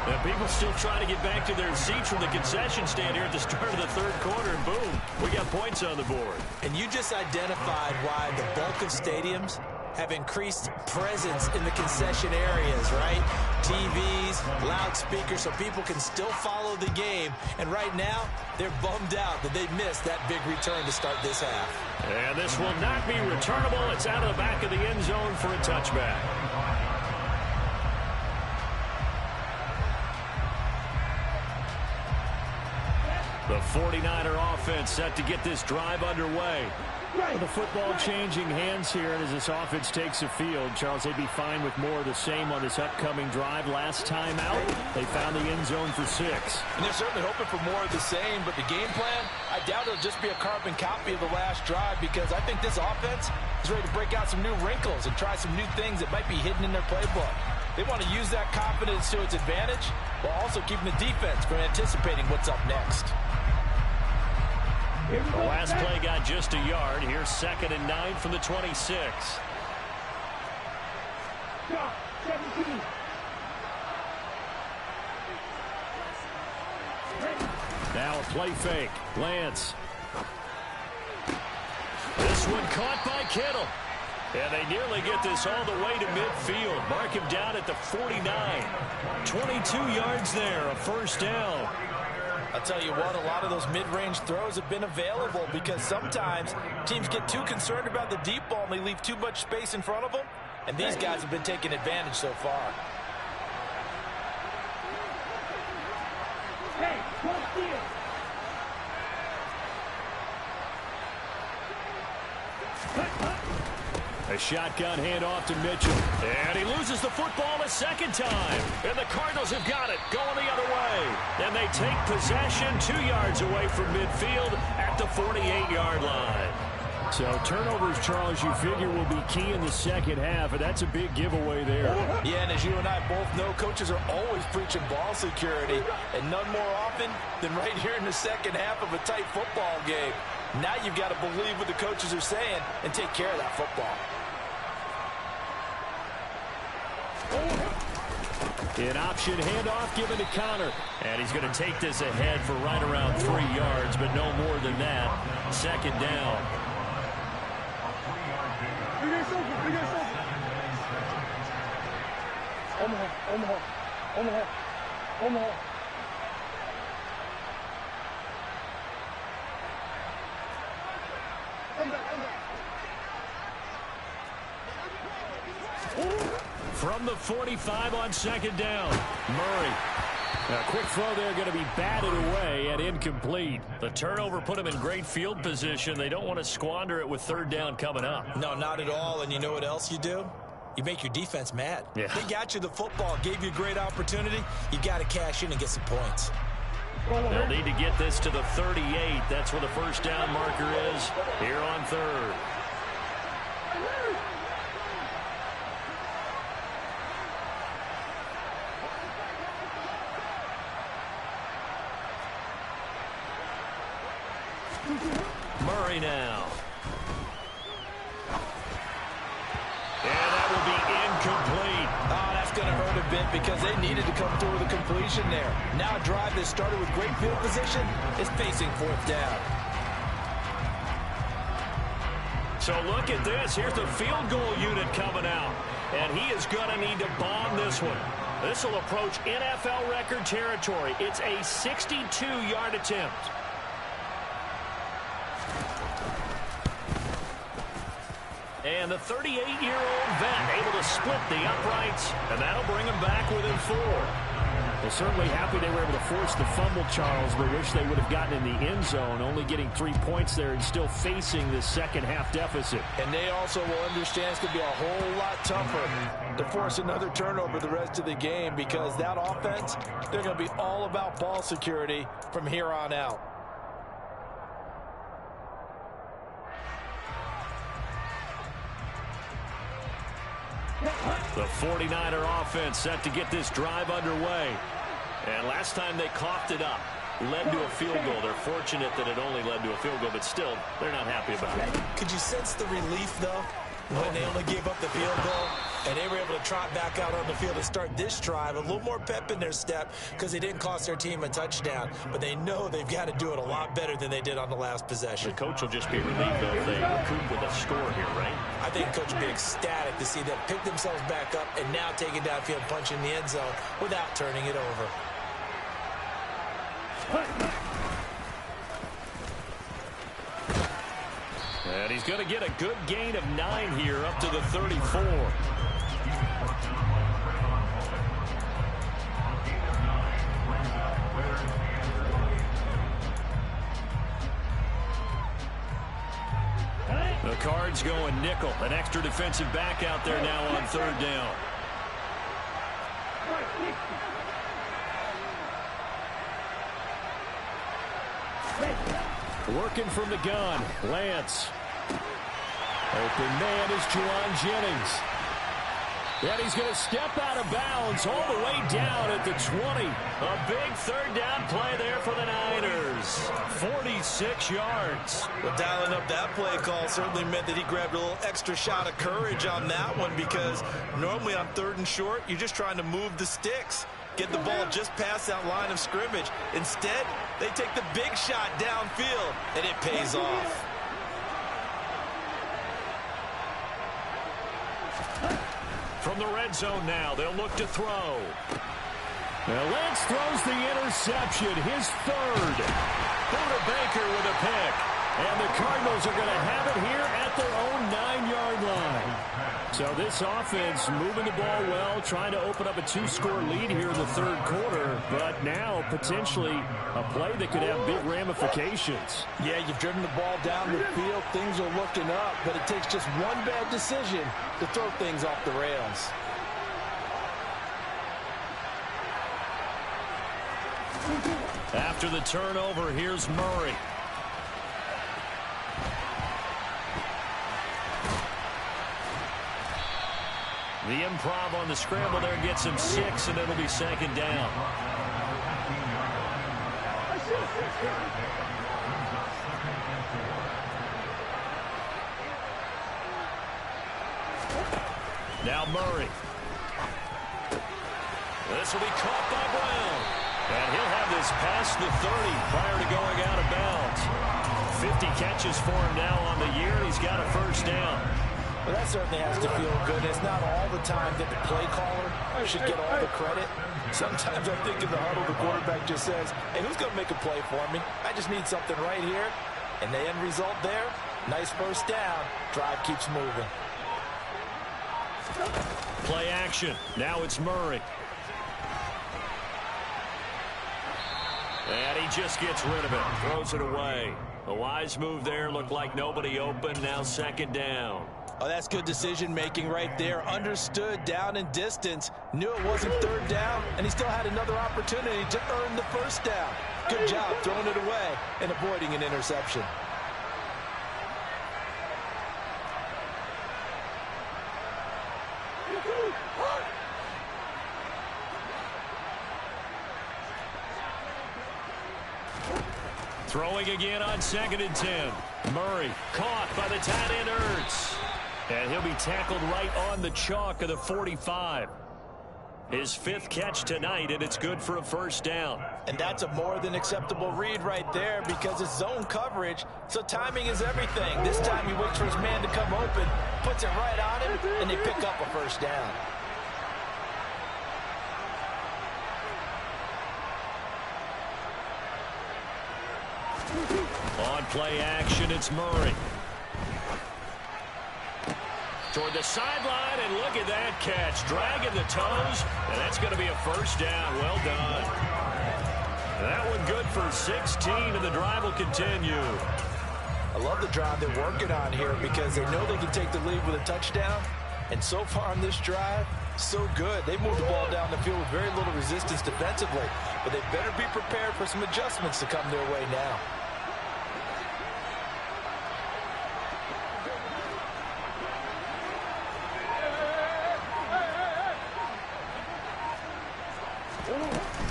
And people still trying to get back to their seats from the concession stand here at the start of the 3rd quarter, and boom, we got points on the board. And you just identified why the bulk of stadiums have increased presence in the concession areas, right? TVs, loudspeakers, so people can still follow the game. And right now, they're bummed out that they missed that big return to start this half. And this will not be returnable. It's out of the back of the end zone for a touchback. The 49er offense set to get this drive underway. The football changing hands here, and as this offense takes the field, Charles, they'd be fine with more of the same on this upcoming drive. Last time out, they found the end zone for 6. And they're certainly hoping for more of the same, but the game plan, I doubt it'll just be a carbon copy of the last drive, because I think this offense is ready to break out some new wrinkles and try some new things that might be hidden in their playbook. They want to use that confidence to its advantage, while also keeping the defense from anticipating what's up next. The last play got just a yard. Here's 2nd and 9 from the 26. Now a play fake. Lance. This one caught by Kittle. And they nearly get this all the way to midfield. Mark him down at the 49. 22 yards there, a first down. I'll tell you what, a lot of those mid-range throws have been available because sometimes teams get too concerned about the deep ball and they leave too much space in front of them. And these guys have been taking advantage so far. Hey, come here. A shotgun handoff to Mitchell. And he loses the football a second time. And the Cardinals have got it, going the other way. And they take possession 2 yards away from midfield at the 48-yard line. So turnovers, Charles, you figure will be key in the second half, and that's a big giveaway there. Yeah, and as you and I both know, coaches are always preaching ball security, and none more often than right here in the second half of a tight football game. Now you've got to believe what the coaches are saying and take care of that football. An option handoff given to Connor. And he's going to take this ahead for right around 3 yards, but no more than that. 2nd down. Omaha. From the 45 on 2nd down. Murray. A quick throw there, going to be batted away and incomplete. The turnover put him in great field position. They don't want to squander it with 3rd down coming up. No, not at all. And you know what else you do? You make your defense mad. Yeah. They got you the football, gave you a great opportunity. You got to cash in and get some points. They'll need to get this to the 38. That's where the first down marker is here on 3rd. Murray now. And that will be incomplete. Oh, that's going to hurt a bit because they needed to come through with a completion there. Now a drive that started with great field position is facing 4th down. So look at this. Here's the field goal unit coming out. And he is going to need to bomb this one. This will approach NFL record territory. It's a 62-yard attempt. And the 38-year-old vet able to split the uprights, and that'll bring him back within 4. Well, certainly happy they were able to force the fumble, Charles, but wish they would have gotten in the end zone, only getting 3 points there and still facing this second half deficit. And they also will understand it's going to be a whole lot tougher to force another turnover the rest of the game because that offense, they're going to be all about ball security from here on out. The 49er offense set to get this drive underway. And last time they coughed it up, led to a field goal. They're fortunate that it only led to a field goal, but still, they're not happy about it. Could you sense the relief, though, when they only gave up the field goal? And they were able to trot back out on the field and start this drive. A little more pep in their step because they didn't cost their team a touchdown. But they know they've got to do it a lot better than they did on the last possession. The coach will just be relieved, though, if they recoup with a score here, right? I think coach will be ecstatic to see them pick themselves back up and now take it downfield, punch in the end zone without turning it over. And he's going to get a good gain of 9 here up to the 34. Cards going nickel. An extra defensive back out there now on third down. Working from the gun, Lance. Open man is Juwan Jennings. And he's going to step out of bounds all the way down at the 20. A big third down play there for the Niners. 46 yards. Well, dialing up that play call certainly meant that he grabbed a little extra shot of courage on that one, because normally on third and short, you're just trying to move the sticks, get the ball just past that line of scrimmage. Instead, they take the big shot downfield, and it pays off. From the red zone now, they'll look to throw. Now Lance throws the interception, his third. Buda Baker with a pick. And the Cardinals are going to have it here at their own 9-yard line. So this offense moving the ball well, trying to open up a 2-score lead here in the third quarter. But now potentially a play that could have big ramifications. Yeah, you've driven the ball down the field. Things are looking up, but it takes just one bad decision to throw things off the rails. After the turnover, here's Murray. The improv on the scramble there gets him 6, and it'll be second down. Now Murray. This will be caught by Brown. And he'll have this past the 30 prior to going out of bounds. 50 catches for him now on the year, and he's got a first down. Well, that certainly has to feel good. It's not all the time that the play caller should get all the credit. Sometimes I think in the huddle, the quarterback just says, hey, who's going to make a play for me? I just need something right here. And the end result there, nice first down. Drive keeps moving. Play action. Now it's Murray. And he just gets rid of it. Throws it away. A wise move there. Looked like nobody open. Now second down. Oh, that's good decision-making right there. Understood down and distance. Knew it wasn't third down, and he still had another opportunity to earn the first down. Good job throwing it away and avoiding an interception. Throwing again on 2nd and 10. Murray caught by the tight end Rzsl. And he'll be tackled right on the chalk of the 45. His 5th catch tonight, and it's good for a first down. And that's a more than acceptable read right there, because it's zone coverage, so timing is everything. This time he waits for his man to come open, puts it right on him, and they pick up a first down. On play action, it's Murray. Toward the sideline, and look at that catch. Dragging the toes, and that's going to be a first down. Well done. That one good for 16, and the drive will continue. I love the drive they're working on here, because they know they can take the lead with a touchdown. And so far on this drive, so good. They moved the ball down the field with very little resistance defensively, but they better be prepared for some adjustments to come their way now.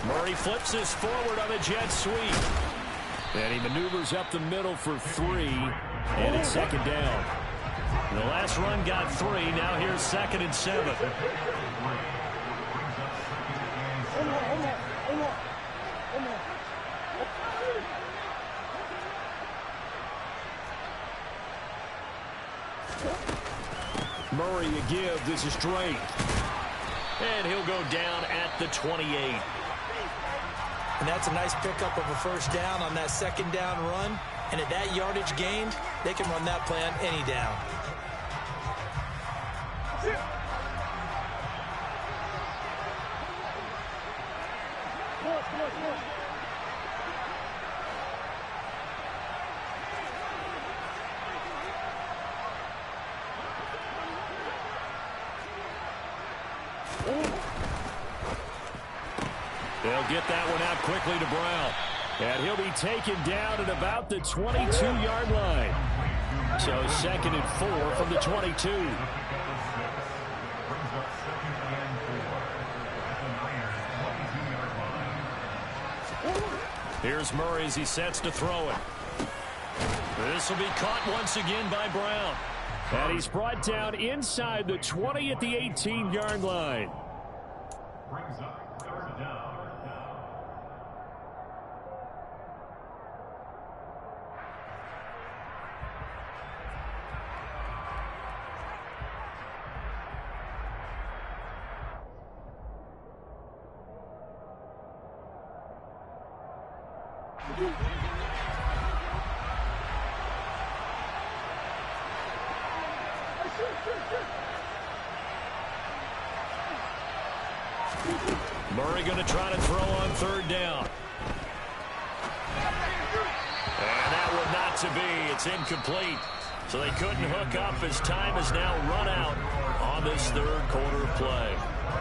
Murray flips this forward on a jet sweep. And he maneuvers up the middle for 3. And it's second down. The last run got 3. Now here's 2nd and 7. Murray a give. This is Drake. And he'll go down at the 28. And that's a nice pickup of a first down on that second down run. And at that yardage gained, they can run that play on any down. They'll get that one out quickly to Brown. And he'll be taken down at about the 22-yard line. So 2nd and 4 from the 22. Here's Murray as he sets to throw it. This will be caught once again by Brown. And he's brought down inside the 20 at the 18-yard line. Brings up 3rd down. Murray going to try to throw on 3rd down. And that would not to be. It's incomplete. So they couldn't hook up as time has now run out on this 3rd quarter play.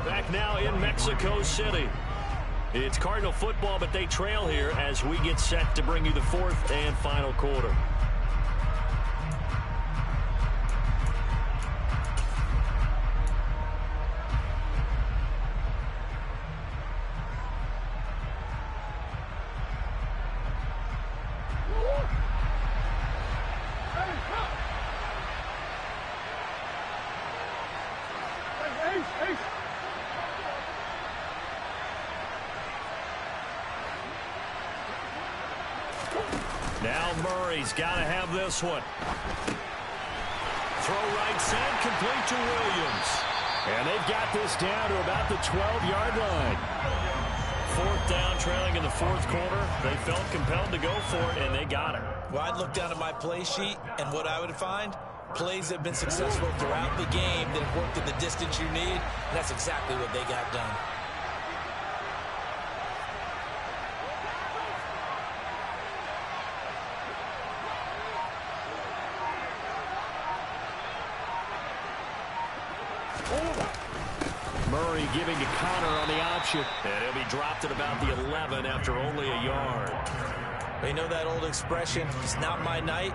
Back now in Mexico City. It's Cardinal football, but they trail here as we get set to bring you the 4th and final quarter. Now Murray's got to have this one. Throw right side, complete to Williams. And they've got this down to about the 12-yard line. 4th down, trailing in the 4th quarter. They felt compelled to go for it, and they got it. Well, I'd look down at my play sheet, and what I would find, plays that have been successful throughout the game that have worked at the distance you need, and that's exactly what they got done. Murray giving to Connor on the option. And he'll be dropped at about the 11 after only a yard. You know that old expression, it's not my night?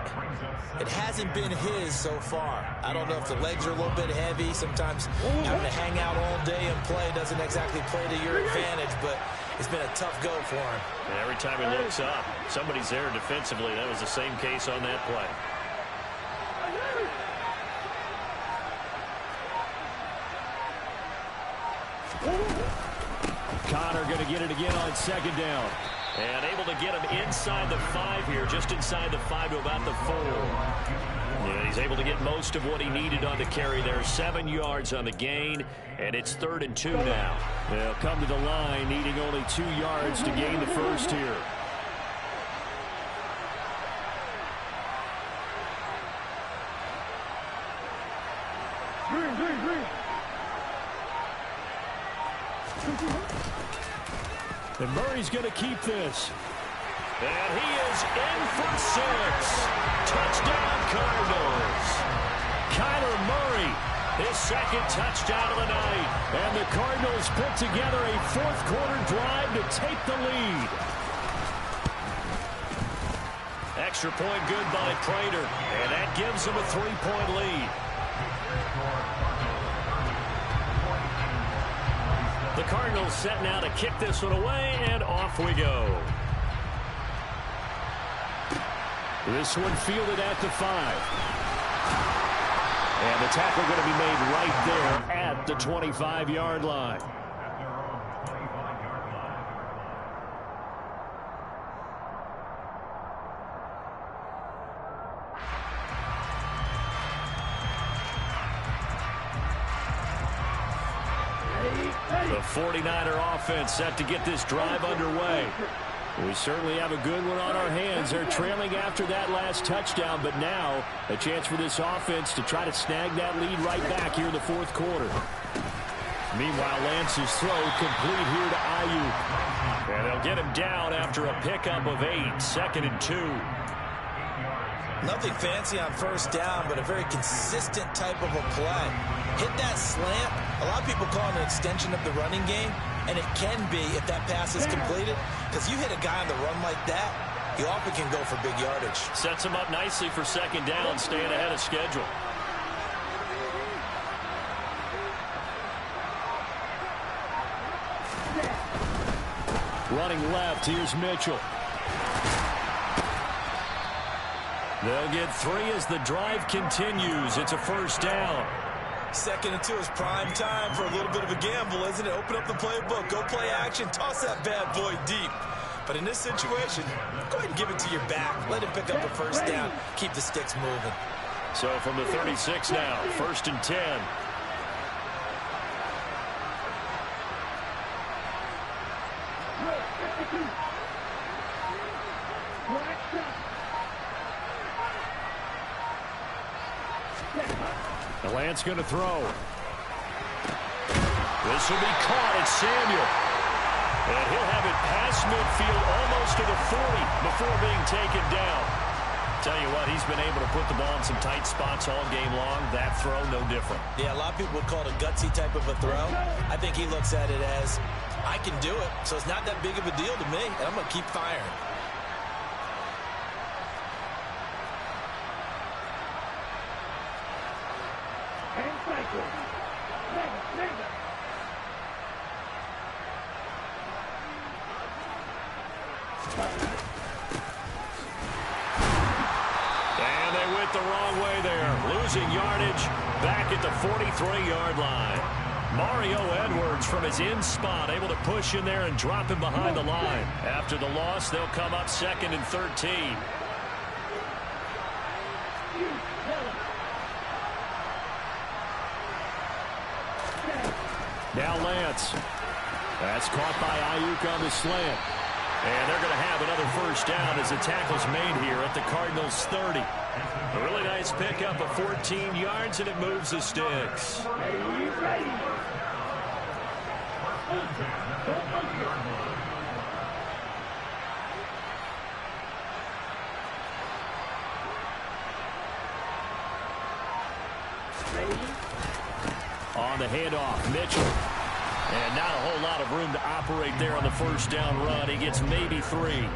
It hasn't been his so far. I don't know if the legs are a little bit heavy. Sometimes having to hang out all day and play doesn't exactly play to your advantage, but it's been a tough go for him. And every time he looks up, somebody's there defensively. That was the same case on that play. Connor going to get it again on 2nd down. And able to get him inside the 5 here, just inside the 5 to about the 4. Yeah, he's able to get most of what he needed on the carry there. 7 yards on the gain, and it's 3rd and 2 now. They'll come to the line, needing only 2 yards to gain the first here. And Murray's going to keep this. And he is in for 6. Touchdown, Cardinals. Kyler Murray, his 2nd touchdown of the night. And the Cardinals put together a 4th quarter drive to take the lead. Extra point good by Prater. And that gives them a 3-point lead. The Cardinals set now to kick this one away, and off we go. This one fielded at the 5. And the tackle going to be made right there at the 25-yard line. The 49er offense set to get this drive underway. We certainly have a good one on our hands. They're trailing after that last touchdown, but now a chance for this offense to try to snag that lead right back here in the 4th quarter. Meanwhile, Lance's throw complete here to Ayuk. And they'll get him down after a pickup of 8, 2nd and 2. Nothing fancy on 1st down, but a very consistent type of a play. Hit that slant. A lot of people call it an extension of the running game. And it can be if that pass is completed, because you hit a guy on the run like that, he often can go for big yardage. Sets him up nicely for second down, staying ahead of schedule. Running left, here's Mitchell. They'll get 3 as the drive continues. It's a first down. 2nd and 2 is prime time for a little bit of a gamble, isn't it? Open up the playbook, go play action, toss that bad boy deep. But in this situation, go ahead and give it to your back. Let him pick up a first down. Keep the sticks moving. So from the 36 now, 1st and 10. The Lance going to throw. This will be caught. It's Samuel. And he'll have it past midfield almost to the 40 before being taken down. Tell you what, he's been able to put the ball in some tight spots all game long. That throw, no different. Yeah, a lot of people would call it a gutsy type of a throw. I think he looks at it as, I can do it, so it's not that big of a deal to me, and I'm going to keep firing. And they went the wrong way there. Losing yardage back at the 43-yard line. Mario Edwards from his in spot able to push in there and drop him behind the line. After the loss, they'll come up 2nd and 13. Now Lance. That's caught by Ayuk on the slant. And they're going to have another first down as the tackle's made here at the Cardinals' 30. A really nice pickup of 14 yards, and it moves the sticks. On the handoff, Mitchell. And not a whole lot of room to operate there on the first down run. He gets maybe 3.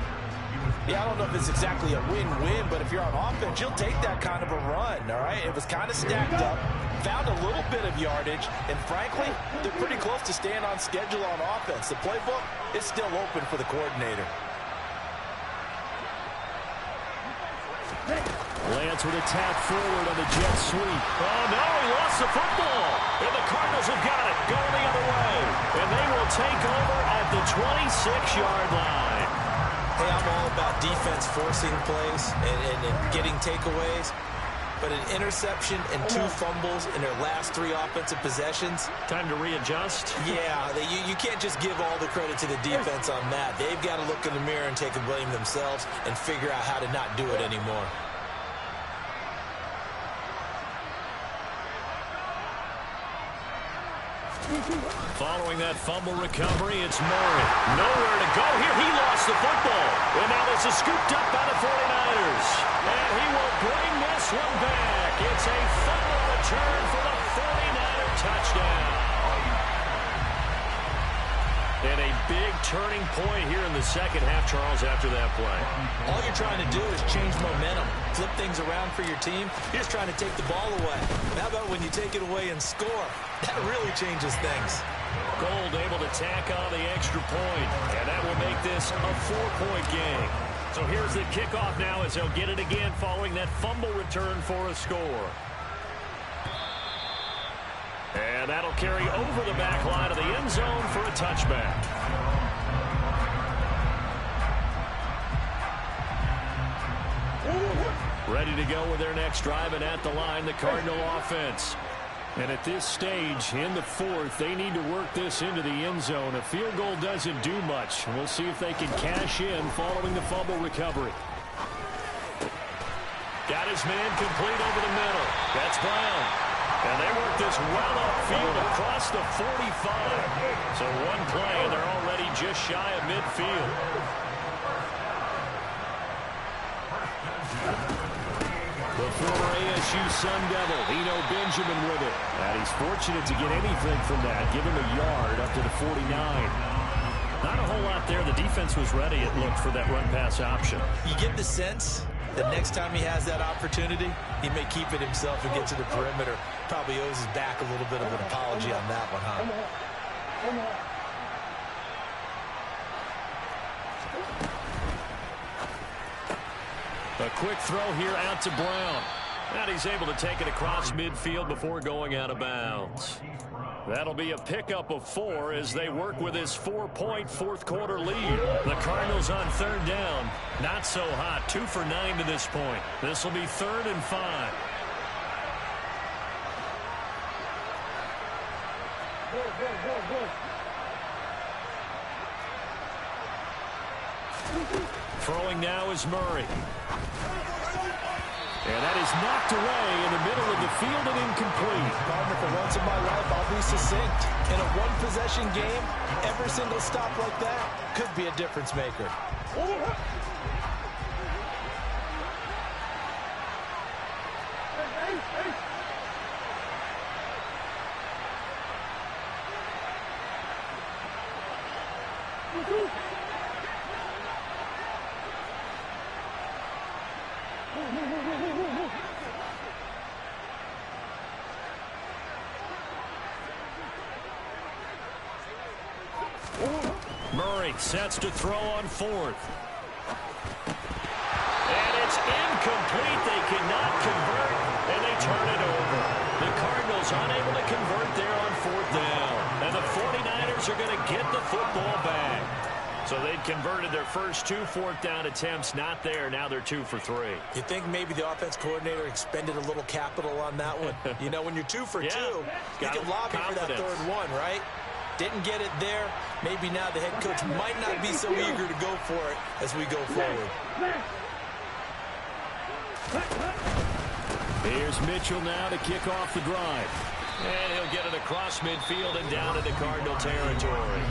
Yeah, I don't know if it's exactly a win-win, but if you're on offense, you'll take that kind of a run, all right? It was kind of stacked up, found a little bit of yardage, and frankly, they're pretty close to staying on schedule on offense. The playbook is still open for the coordinator. Lance with a tap forward on the jet sweep. Oh, no, he lost the football. And the Cardinals have got it going the other way. And they will take over at the 26-yard line. Hey, I'm all about defense forcing plays and getting takeaways. But an interception and 2 fumbles in their last 3 offensive possessions. Time to readjust. Yeah, you can't just give all the credit to the defense on that. They've got to look in the mirror and take the blame themselves and figure out how to not do it anymore. Following that fumble recovery, it's Murray. Nowhere to go here. He lost the football. And now this is scooped up by the 49ers. And he will bring this one back. It's a fumble return for the 49er touchdown. And a big turning point here in the second half, Charles, after that play. All you're trying to do is change momentum, flip things around for your team. You're just trying to take the ball away. How about when you take it away and score? That really changes things. Gold able to tack on the extra point, and that will make this a 4-point game. So here's the kickoff now as they'll get it again following that fumble return for a score. And that'll carry over the back line of the end zone for a touchback. Ready to go with their next drive, and at the line, the Cardinal offense. And at this stage, in the 4th, they need to work this into the end zone. A field goal doesn't do much. We'll see if they can cash in following the fumble recovery. Got his man complete over the middle. That's Brown. And they work this well upfield across the 45. So one play, and they're already just shy of midfield. The former ASU Sun Devil, Eno Benjamin with it. And he's fortunate to get anything from that. Give him a yard up to the 49. Not a whole lot there. The defense was ready, it looked, for that run-pass option. You get the sense that next time he has that opportunity, he may keep it himself and get to the perimeter. Probably owes his back a little bit of an apology on that one, huh? A quick throw here out to Brown. And he's able to take it across midfield before going out of bounds. That'll be a pickup of 4 as they work with his 4-point fourth-quarter lead. The Cardinals on third down. Not so hot. 2 for 9 to this point. This will be 3rd and 5. Throwing now is Murray. And that is knocked away in the middle of the field and incomplete. Partner, for once in my life, I'll be succinct. In a one-possession game, every single stop like that could be a difference maker. Murray sets to throw on 4th. And it's incomplete. They cannot convert, and they turn it over. The Cardinals unable to convert there on 4th down. And the 49ers are going to get the football back. So they'd converted their first 2 4th-down attempts. Not there. Now they're 2 for 3. You think maybe the offense coordinator expended a little capital on that one? You know, when you're 2 for 2, you can lobby for that 3rd one, right? Didn't get it there. Maybe now the head coach might not be so eager to go for it as we go forward. Here's Mitchell now to kick off the drive. And he'll get it across midfield and down into Cardinal territory.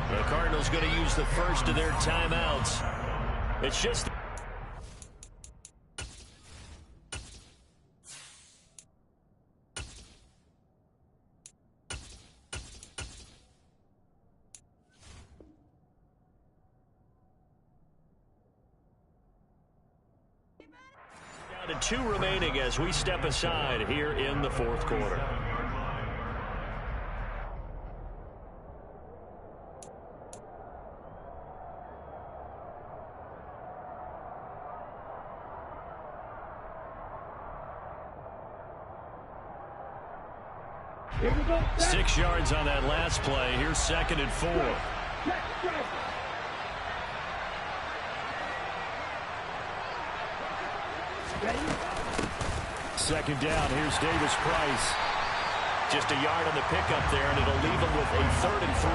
The Cardinals going to use the first of their timeouts. It's just... down to 2 remaining as we step aside here in the 4th quarter. Here we go. 6 yards on that last play. Here's 2nd and 4. Second down. Here's Davis Price. Just a yard on the pickup there, and it'll leave him with a 3rd and 3.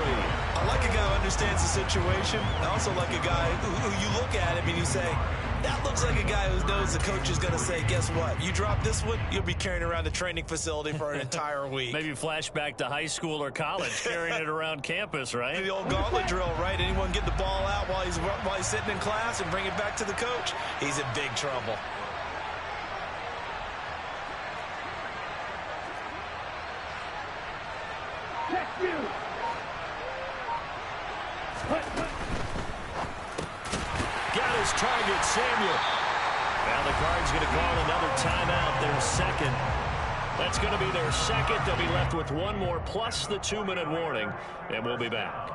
I like a guy who understands the situation. I also like a guy who you look at him and you say, that looks like a guy who knows the coach is going to say, guess what? You drop this one, you'll be carrying around the training facility for an entire week. Maybe flashback to high school or college, carrying it around campus, right? The old gauntlet drill, right? Anyone get the ball out while he's sitting in class and bring it back to the coach? He's in big trouble. Got his target, Samuel. Now the Cards going to call another timeout, their 2nd. That's going to be their 2nd. They'll be left with 1 more plus the 2-minute warning, and we'll be back.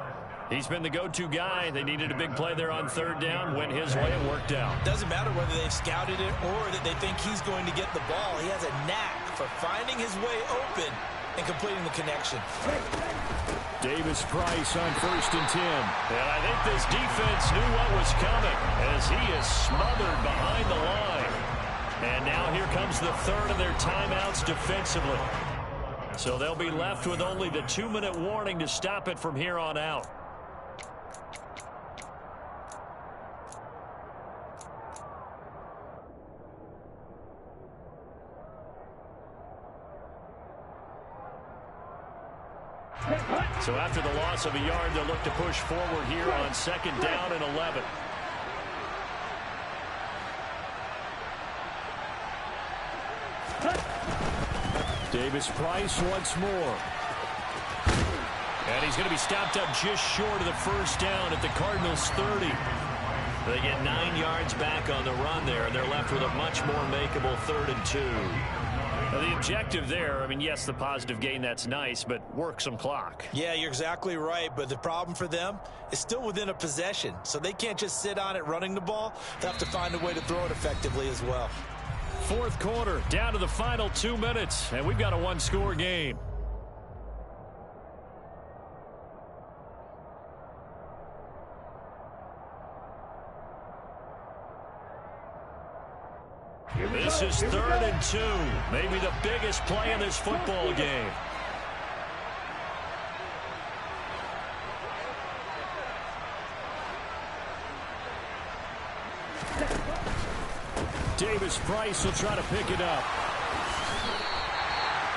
He's been the go-to guy. They needed a big play there on 3rd down. Went his way, it worked out. Doesn't matter whether they've scouted it or that they think he's going to get the ball. He has a knack for finding his way open and completing the connection. Davis Price on 1st and 10. And I think this defense knew what was coming as he is smothered behind the line. And now here comes the 3rd of their timeouts defensively. So they'll be left with only the 2-minute warning to stop it from here on out. So after the loss of a yard, they'll look to push forward here on 2nd down and 11. Davis-Price once more. And he's going to be stopped up just short of the first down at the Cardinals' 30. They get 9 yards back on the run there, and they're left with a much more makeable 3rd and 2. Now, the objective there, I mean, yes, the positive gain, that's nice, but work some clock. Yeah, you're exactly right, but the problem for them is still within a possession, so they can't just sit on it running the ball. They have to find a way to throw it effectively as well. 4th quarter, down to the final 2 minutes, and we've got a one-score game. This is 3rd and 2. Maybe the biggest play in this football game. Davis-Price will try to pick it up.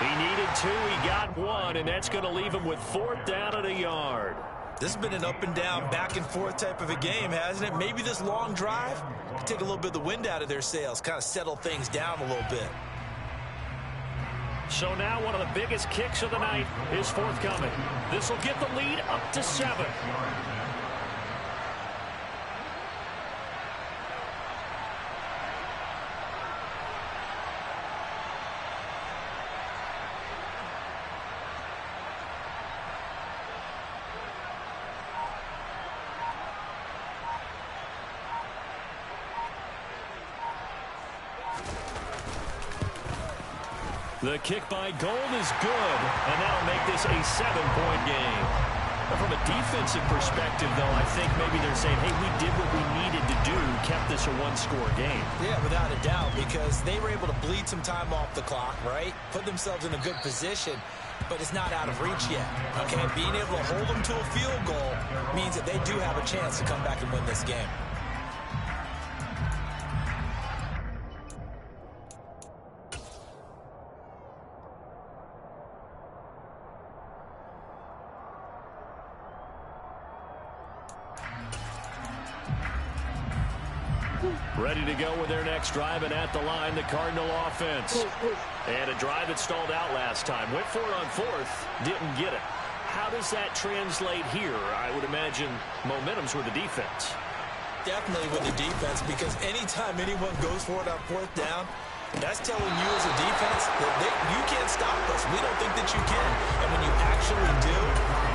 He needed 2. He got 1, and that's going to leave him with 4th down and a yard. This has been an up and down, back and forth type of a game, hasn't it? Maybe this long drive can take a little bit of the wind out of their sails, kind of settle things down a little bit. So now one of the biggest kicks of the night is forthcoming. This will get the lead up to 7. The kick by Gold is good, and that'll make this a 7-point game. But from a defensive perspective, though, I think maybe they're saying, hey, we did what we needed to do, kept this a one-score game. Yeah, without a doubt, because they were able to bleed some time off the clock, right? Put themselves in a good position, but it's not out of reach yet. Okay, being able to hold them to a field goal means that they do have a chance to come back and win this game. Ready to go with their next drive, and at the line, the Cardinal offense. And a drive that stalled out last time. Went for it on 4th, didn't get it. How does that translate here? I would imagine momentum's with the defense. Definitely with the defense, because anytime anyone goes for it on 4th down, that's telling you as a defense that you can't stop us. We don't think that you can. And when you actually do,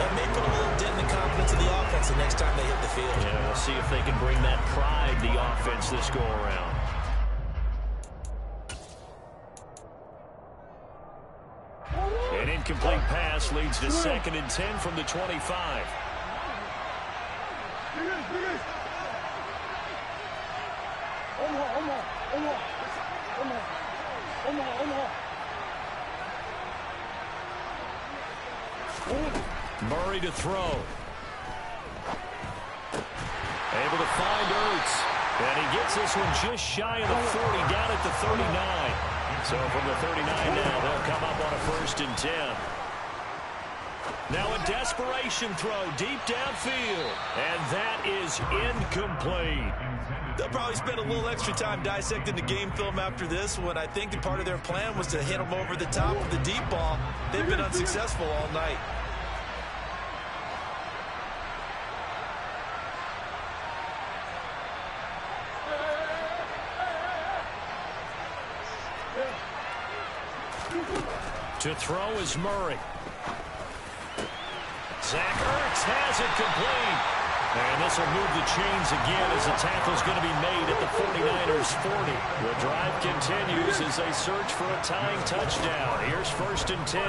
that may put a little dent in the confidence of the offense the next time they hit the field. Yeah, we'll see if they can bring that pride, the offense, this go-around. An incomplete pass leads to 2nd and 10 from the 25. Murray to throw. Able to find Rzsl. And he gets this one just shy of the 40, down at the 39. So from the 39 now, they'll come up on a 1st and 10. Now a desperation throw deep downfield. And that is incomplete. They'll probably spend a little extra time dissecting the game film after this one. I think that part of their plan was to hit them over the top of the deep ball. They've been unsuccessful all night. To throw is Murray. Zach Ertz has it complete. And this will move the chains again as the tackle's going to be made at the 49ers 40. The drive continues as they search for a tying touchdown. Here's 1st and 10.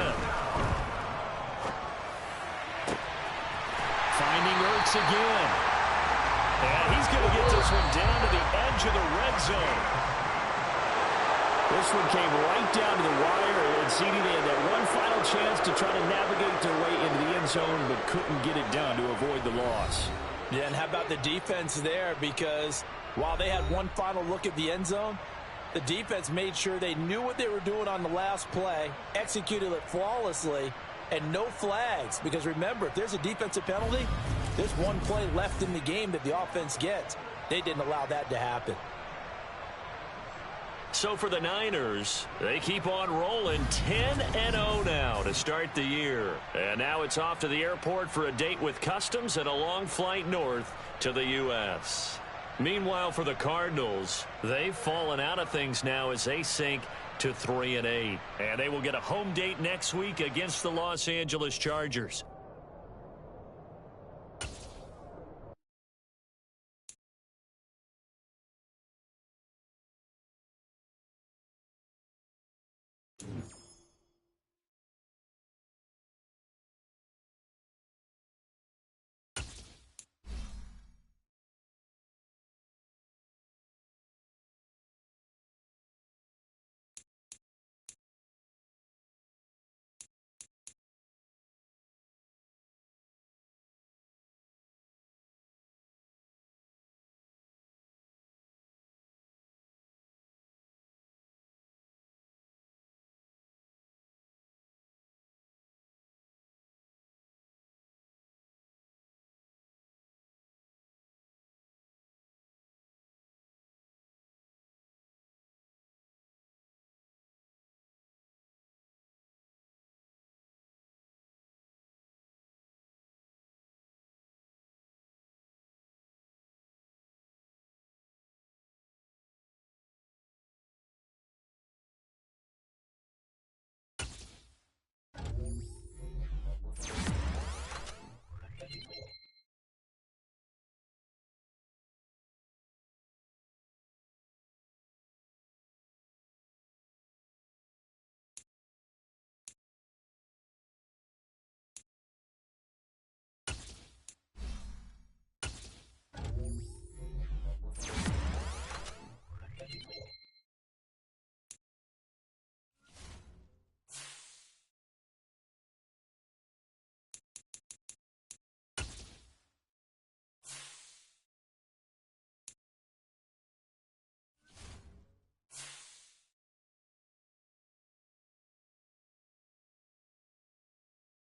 Finding Ertz again. And he's going to get this one down to the edge of the red zone. This one came right down to the wire, and CD, they had that one final chance to try to navigate their way into the end zone, but couldn't get it done to avoid the loss. Yeah, and how about the defense there? Because while they had one final look at the end zone, the defense made sure they knew what they were doing on the last play, executed it flawlessly, and no flags. Because remember, if there's a defensive penalty, there's one play left in the game that the offense gets. They didn't allow that to happen. So for the Niners, they keep on rolling 10-0 now to start the year. And now it's off to the airport for a date with customs and a long flight north to the U.S. Meanwhile, for the Cardinals, they've fallen out of things now as they sink to 3-8. And they will get a home date next week against the Los Angeles Chargers.